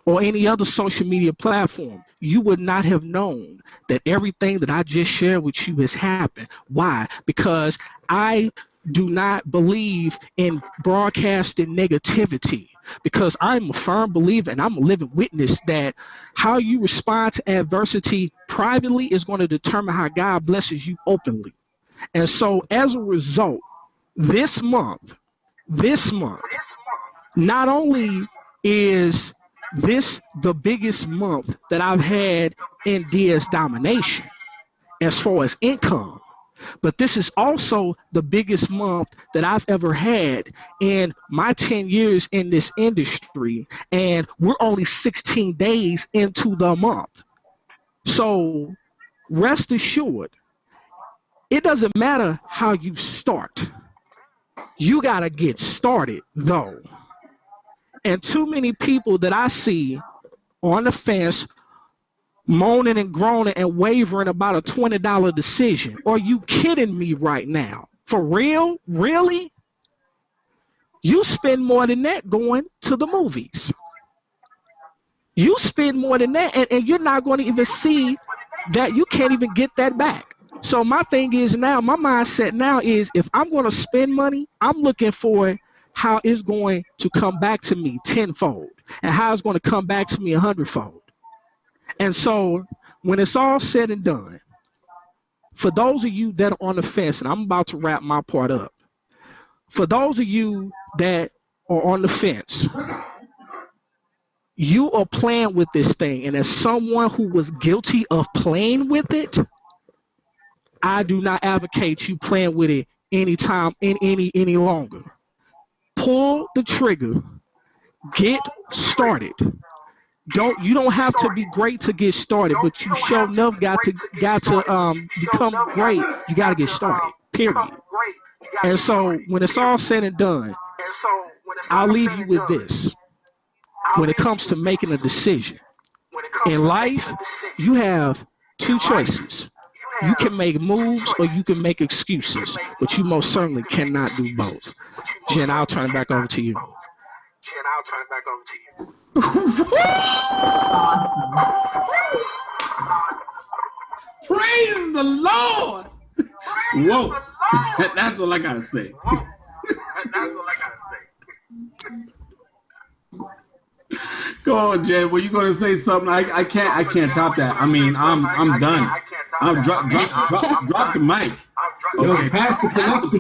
or any other social media platform, you would not have known that everything that I just shared with you has happened. Why? Because I do not believe in broadcasting negativity, because I'm a firm believer and I'm a living witness that how you respond to adversity privately is going to determine how God blesses you openly. And so as a result, this month, not only is this the biggest month that I've had in DS domination as far as income, but this is also the biggest month that I've ever had in my 10 years in this industry, and we're only 16 days into the month. So rest assured, it doesn't matter how you start. You got to get started, though. And too many people that I see on the fence moaning and groaning and wavering about a $20 decision. Are you kidding me right now? For real? Really? You spend more than that going to the movies. You spend more than that, and you're not going to even see that. You can't even get that back. So my thing is now, my mindset now is, if I'm going to spend money, I'm looking for how it's going to come back to me tenfold and how it's going to come back to me 100-fold. And so when it's all said and done, for those of you that are on the fence, and I'm about to wrap my part up, for those of you that are on the fence, you are playing with this thing. And as someone who was guilty of playing with it, I do not advocate you playing with it any longer. Pull the trigger, get started. You don't have to be great to get started, but you sure enough got to become great. You got to get started, period. And so when it's all said and done, I'll leave you with this. When it comes to making a decision in life, you have two choices. You can make moves or you can make excuses, but you most certainly cannot do both. Jen, I'll turn it back over to you. Praise the Lord. Whoa. That's all I gotta say. Go on, Jen. Were you gonna say something? I can't top that. I mean, I'm done. I'll drop the mic. Okay, pass the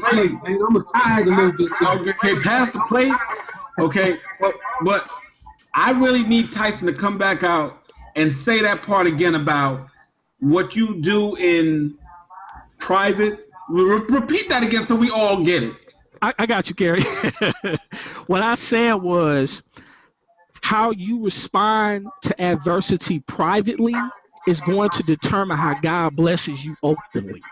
plate, man. I'm tired a little bit. Okay, pass the plate. Okay, but I really need Tyson to come back out and say that part again about what you do in private. Repeat that again so we all get it. I got you, Gary. What I said was, how you respond to adversity privately is going to determine how God blesses you openly.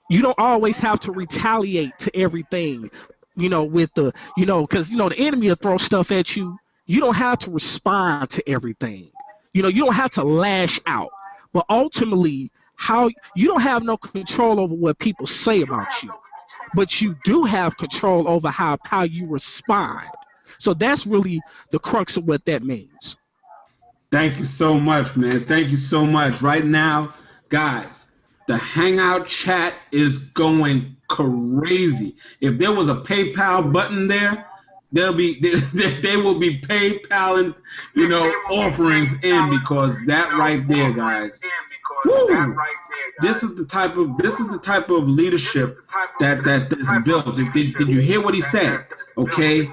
You don't always have to retaliate to everything, with the, because, the enemy will throw stuff at you. You don't have to respond to everything. You don't have to lash out. But ultimately, you don't have no control over what people say about you, but you do have control over how you respond. So that's really the crux of what that means. Thank you so much, man. Thank you so much. Right now, guys, the Hangout chat is going crazy. If there was a PayPal button there, they will be PayPaling, offerings in, because that right there, guys. Woo! This is the type of leadership that's built. Did you hear what he said? Okay.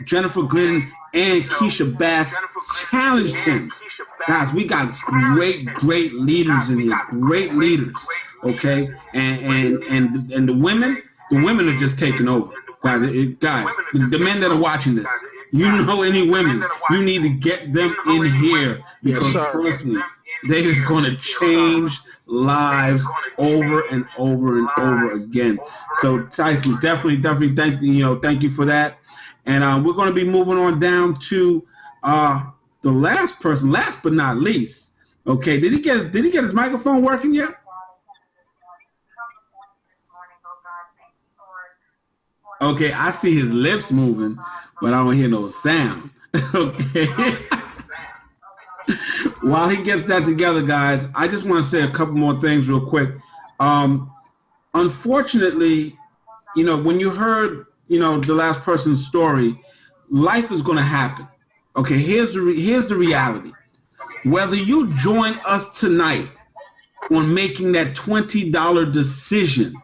Jennifer Glidden and Keisha Bass challenged him. Guys, we got great leaders in here. Great leaders. Okay? And the women are just taking over. Guys, the men that are watching this, any women, you need to get them in here, because trust me, they are going to change lives over and over and over again. So Tyson, definitely thank you for that. And we're going to be moving on down to the last person, last but not least. Okay, did he get his microphone working yet? Okay, I see his lips moving, but I don't hear no sound. Okay. While he gets that together, guys, I just want to say a couple more things real quick. Unfortunately, when you heard, the last person's story, life is going to happen. Okay, here's the reality. Whether you join us tonight on making that $20 decision,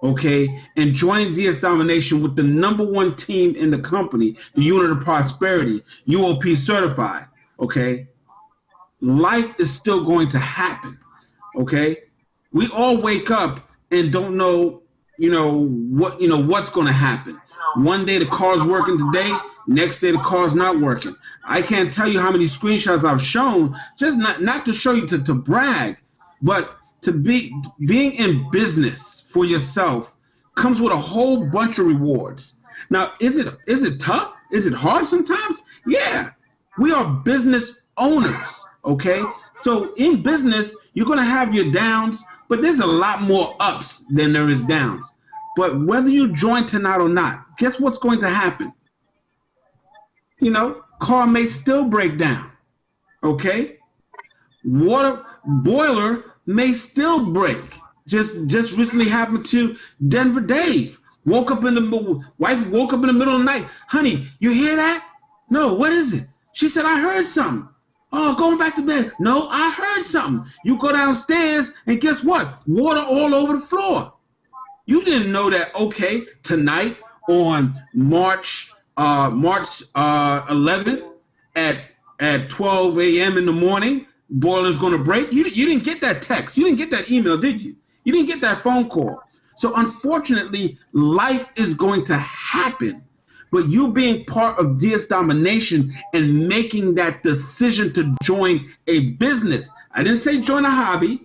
okay, and joining DS Domination with the #1 team in the company, the Unit of Prosperity, UOP certified, okay, life is still going to happen, okay? We all wake up and don't know, what's going to happen. One day the car's working today, next day the car's not working. I can't tell you how many screenshots I've shown, just not to show you to brag, but to being in business for yourself comes with a whole bunch of rewards. Now, is it tough? Is it hard sometimes? Yeah. We are business owners, okay? So in business, you're going to have your downs, but there's a lot more ups than there is downs. But whether you join tonight or not, guess what's going to happen? Car may still break down, okay? Water boiler may still break. Just recently happened to Denver Dave. Wife woke up in the middle of the night. Honey, you hear that? No, what is it? She said, I heard something. Oh, going back to bed. No, I heard something. You go downstairs and guess what? Water all over the floor. You didn't know that, okay, tonight on March 11th at 12 a.m. in the morning, boiler's going to break. You didn't get that text. You didn't get that email, did you? You didn't get that phone call. So unfortunately, life is going to happen. But you being part of DS Domination and making that decision to join a business. I didn't say join a hobby.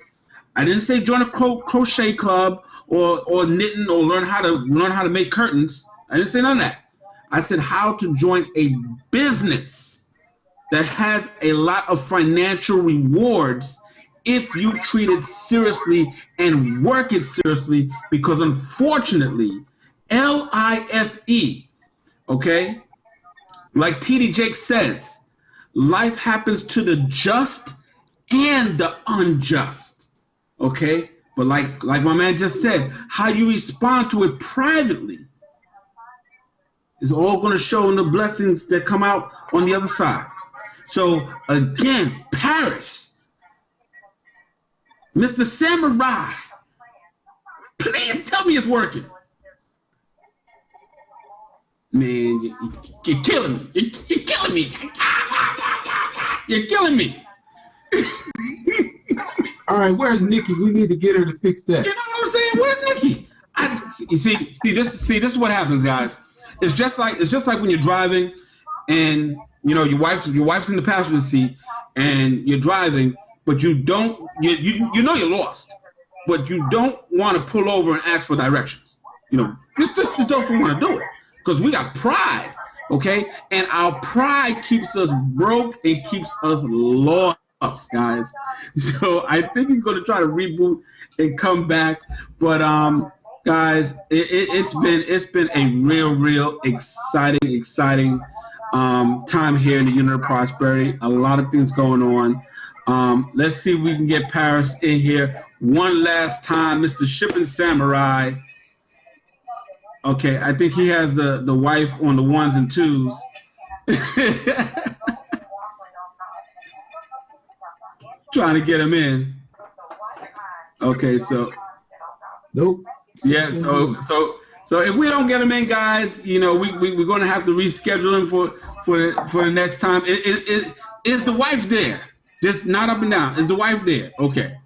I didn't say join a crochet club or knitting or learn how to make curtains. I didn't say none of that. I said how to join a business that has a lot of financial rewards if you treat it seriously and work it seriously, because unfortunately, LIFE, okay, like TD Jake says, life happens to the just and the unjust, okay? But like my man just said, how you respond to it privately is all going to show in the blessings that come out on the other side. So again, Paris, Mr. Samurai, please tell me it's working. Man, you're killing me. You're killing me. You're killing me. All right, where's Nikki? We need to get her to fix that. You know what I'm saying? Where's Nikki? This is what happens, guys. It's just like when you're driving, and your wife's in the passenger seat, and you're driving, but you know you're lost, but you don't want to pull over and ask for directions. Just don't want to do it. Because we got pride, okay? And our pride keeps us broke and keeps us lost, guys. So I think he's going to try to reboot and come back. But guys, it's been a real exciting time here in the Unit of Prosperity. A lot of things going on. Let's see if we can get Paris in here one last time, Mr. Shipping Samurai. Okay, I think he has the wife on the ones and twos. Trying to get him in. Okay, so nope. Yeah, so if we don't get him in, guys, we're gonna have to reschedule him for the next time. Is the wife there? Just not up and down. Is the wife there? Okay.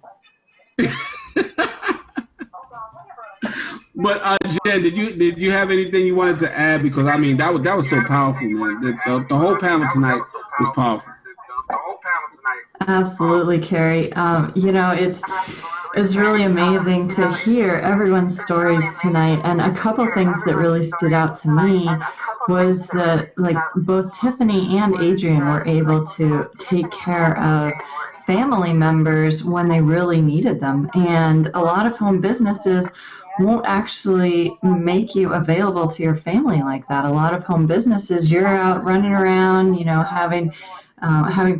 But Jen, did you have anything you wanted to add? Because I mean that was so powerful, man. The whole panel tonight was powerful. Absolutely, Carrie. It's really amazing to hear everyone's stories tonight. And a couple things that really stood out to me was that both Tiffany and Adrian were able to take care of family members when they really needed them. And a lot of home businesses won't actually make you available to your family like that. A lot of home businesses, you're out running around, having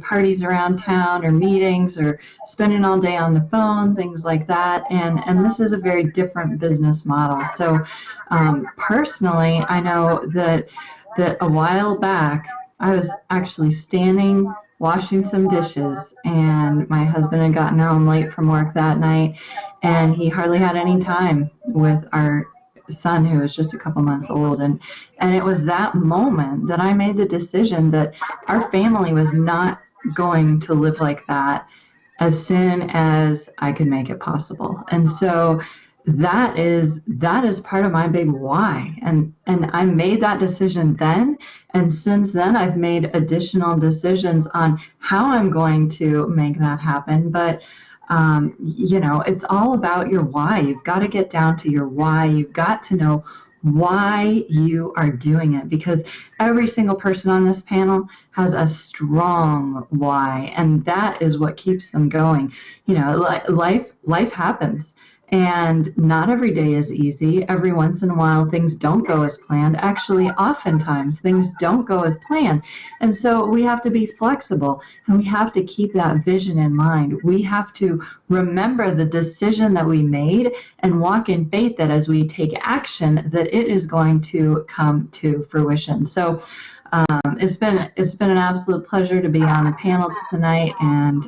parties around town or meetings or spending all day on the phone, things like that. And this is a very different business model. So personally, I know that a while back, I was actually standing washing some dishes, and my husband had gotten home late from work that night, and he hardly had any time with our son, who was just a couple months old. And it was that moment that I made the decision that our family was not going to live like that as soon as I could make it possible. And so that is part of my big why. And I made that decision then, and since then I've made additional decisions on how I'm going to make that happen. But it's all about your why. You've got to get down to your why. You've got to know why you are doing it, because every single person on this panel has a strong why, and that is what keeps them going. Life happens, and not every day is easy. Every once in a while things don't go as planned. Actually, oftentimes things don't go as planned, and so we have to be flexible, and we have to keep that vision in mind. We have to remember the decision that we made and walk in faith that as we take action, that it is going to come to fruition. So it's been an absolute pleasure to be on the panel tonight, and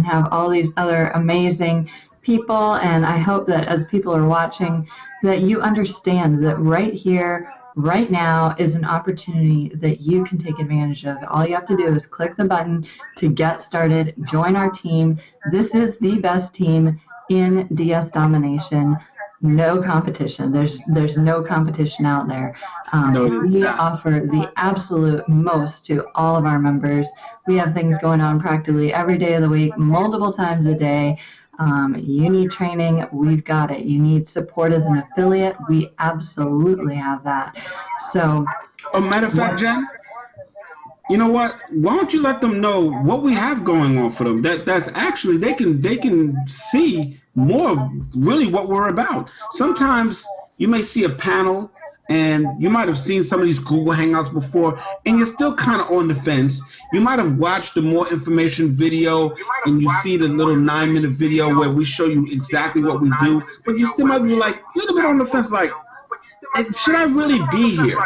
have all these other amazing people. And I hope that as people are watching, that you understand that right here, right now, is an opportunity that you can take advantage of. All you have to do is click the button to get started, join our team. This is the best team in DS domination. No competition. There's no competition out there. We offer the absolute most to all of our members. We have things going on practically every day of the week, multiple times a day. You need training, we've got it. You need support as an affiliate, we absolutely have that. So, matter of fact, Jen, you know what? Why don't you let them know what we have going on for them? That's actually they can see more of really what we're about. Sometimes you may see a panel and you might have seen some of these Google Hangouts before, and you're still kind of on the fence. You might have watched the more information video, and you see the little 9-minute video where we show you exactly what we do, but you still might be like a little bit on the fence, like, should I really be here?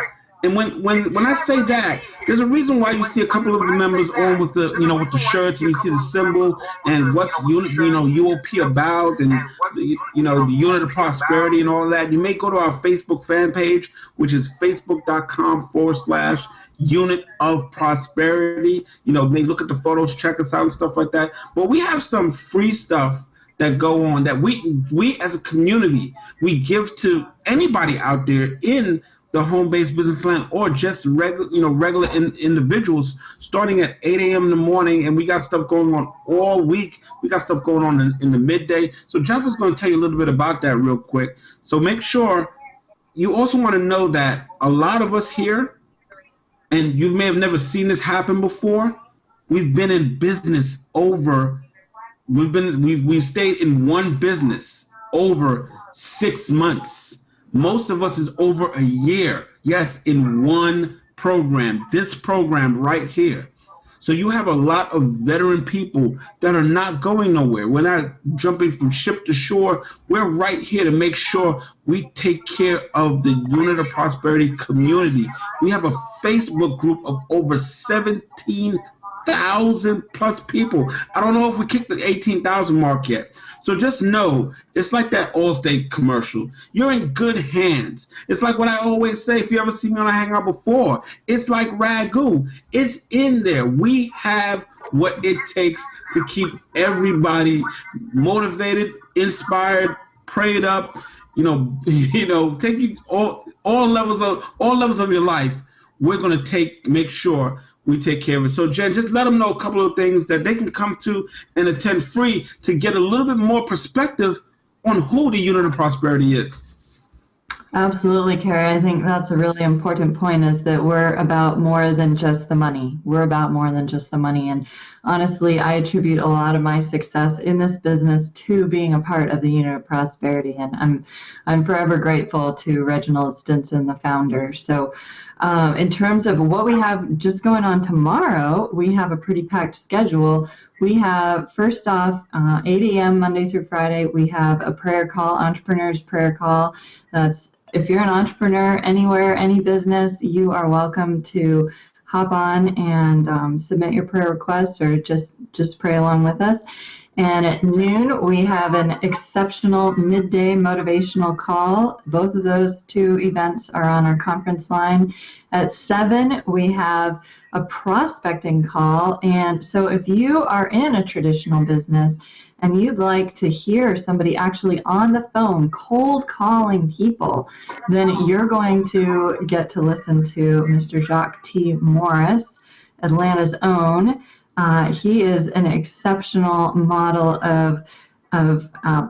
And when I say that, there's a reason why you see a couple of the members on with the with the shirts, and you see the symbol and what's UOP about, and the unit of prosperity and all that. You may go to our Facebook fan page, which is facebook.com/unit of prosperity. May look at the photos, check us out and stuff like that. But we have some free stuff that go on that we as a community, we give to anybody out there in the home-based business land, or just regular individuals, starting at 8 a.m. in the morning, and we got stuff going on all week. We got stuff going on in the midday. So Jennifer's going to tell you a little bit about that real quick. So make sure you also want to know that a lot of us here, and you may have never seen this happen before, we've been in business we've stayed in one business over 6 months. Most of us is over a year, yes, in one program, this program right here. So you have a lot of veteran people that are not going nowhere. We're not jumping from ship to shore. We're right here to make sure we take care of the Unit of Prosperity community. We have a Facebook group of over 17,000 plus people. I don't know if we kicked the 18,000 mark yet. So just know, it's like that Allstate commercial. You're in good hands. It's like what I always say, if you ever see me on a Hangout before, it's like Ragu. It's in there. We have what it takes to keep everybody motivated, inspired, prayed up, take you all levels of your life. We're going to make sure we take care of it. So Jen, just let them know a couple of things that they can come to and attend free to get a little bit more perspective on who the Unit of Prosperity is. Absolutely, Carrie. I think that's a really important point, is that we're about more than just the money. We're about more than just the money. And honestly, I attribute a lot of my success in this business to being a part of the Unit of Prosperity. And I'm forever grateful to Reginald Stinson, the founder. So in terms of what we have just going on tomorrow, we have a pretty packed schedule. We have, first off, 8 a.m. Monday through Friday, we have a prayer call, Entrepreneurs Prayer Call. That's, if you're an entrepreneur anywhere, any business, you are welcome to hop on and submit your prayer requests or just pray along with us. And at noon, we have an exceptional midday motivational call. Both of those two events are on our conference line. At 7, we have a prospecting call. And so if you are in a traditional business and you'd like to hear somebody actually on the phone cold calling people, then you're going to get to listen to Mr. Jacques T. Morris, Atlanta's own. He is an exceptional model of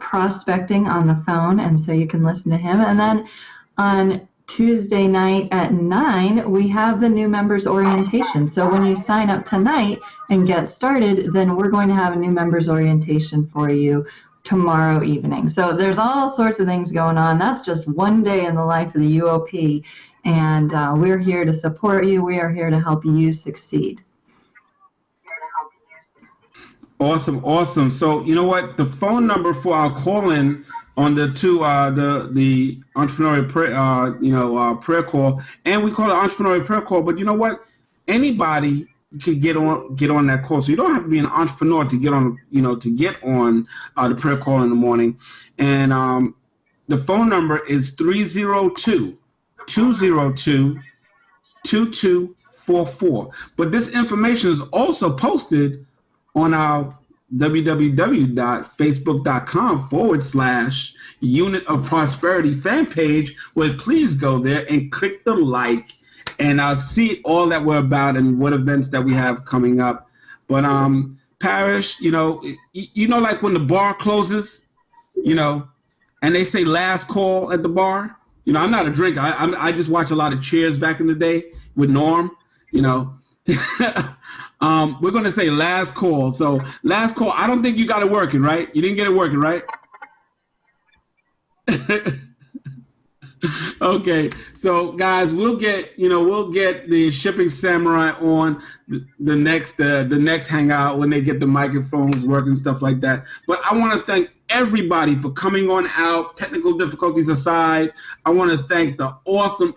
prospecting on the phone, and so you can listen to him. And then on Tuesday night at 9, we have the new members orientation. So when you sign up tonight and get started, then we're going to have a new members orientation for you tomorrow evening. So there's all sorts of things going on. That's just one day in the life of the UOP, and we're here to support you. We are here to help you succeed. Awesome, awesome. So you know what? The phone number for our call-in on the entrepreneurial prayer, prayer call, and we call it entrepreneurial prayer call. But you know what? Anybody can get on that call. So you don't have to be an entrepreneur to get on, the prayer call in the morning. And the phone number is 302-202-2244. But this information is also posted on our www.facebook.com/Unit of Prosperity fan page, where please go there and click the like and see all that we're about and what events that we have coming up. But Parrish, like when the bar closes, and they say last call at the bar. I'm not a drinker. I just watch a lot of Cheers back in the day with Norm. We're going to say last call. So last call. I don't think you got it working, right? You didn't get it working, right? Okay. So guys, we'll get the Shipping Samurai on the next Hangout when they get the microphones working, stuff like that. But I want to thank everybody for coming on out. Technical difficulties aside, I want to thank the awesome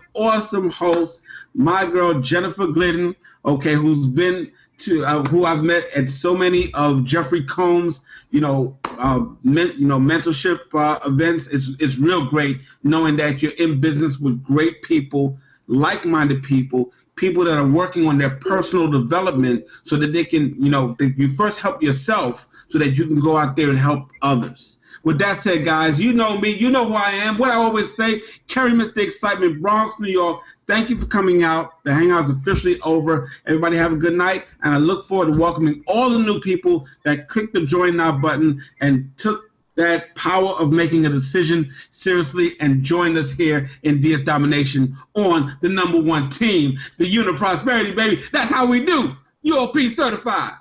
host, my girl Jennifer Glidden, who's been who I've met at so many of Jeffrey Combs, mentorship events. It's real great knowing that you're in business with great people, like-minded people that are working on their personal development so that they can, you first help yourself so that you can go out there and help others. With that said, guys, you know me, you know who I am. What I always say, carry Mr. Excitement, Bronx, New York. Thank you for coming out. The Hangout is officially over. Everybody have a good night, and I look forward to welcoming all the new people that clicked the join now button and took that power of making a decision seriously and joined us here in DS Domination on the #1 team, the Unit of Prosperity, baby. That's how we do. UOP certified.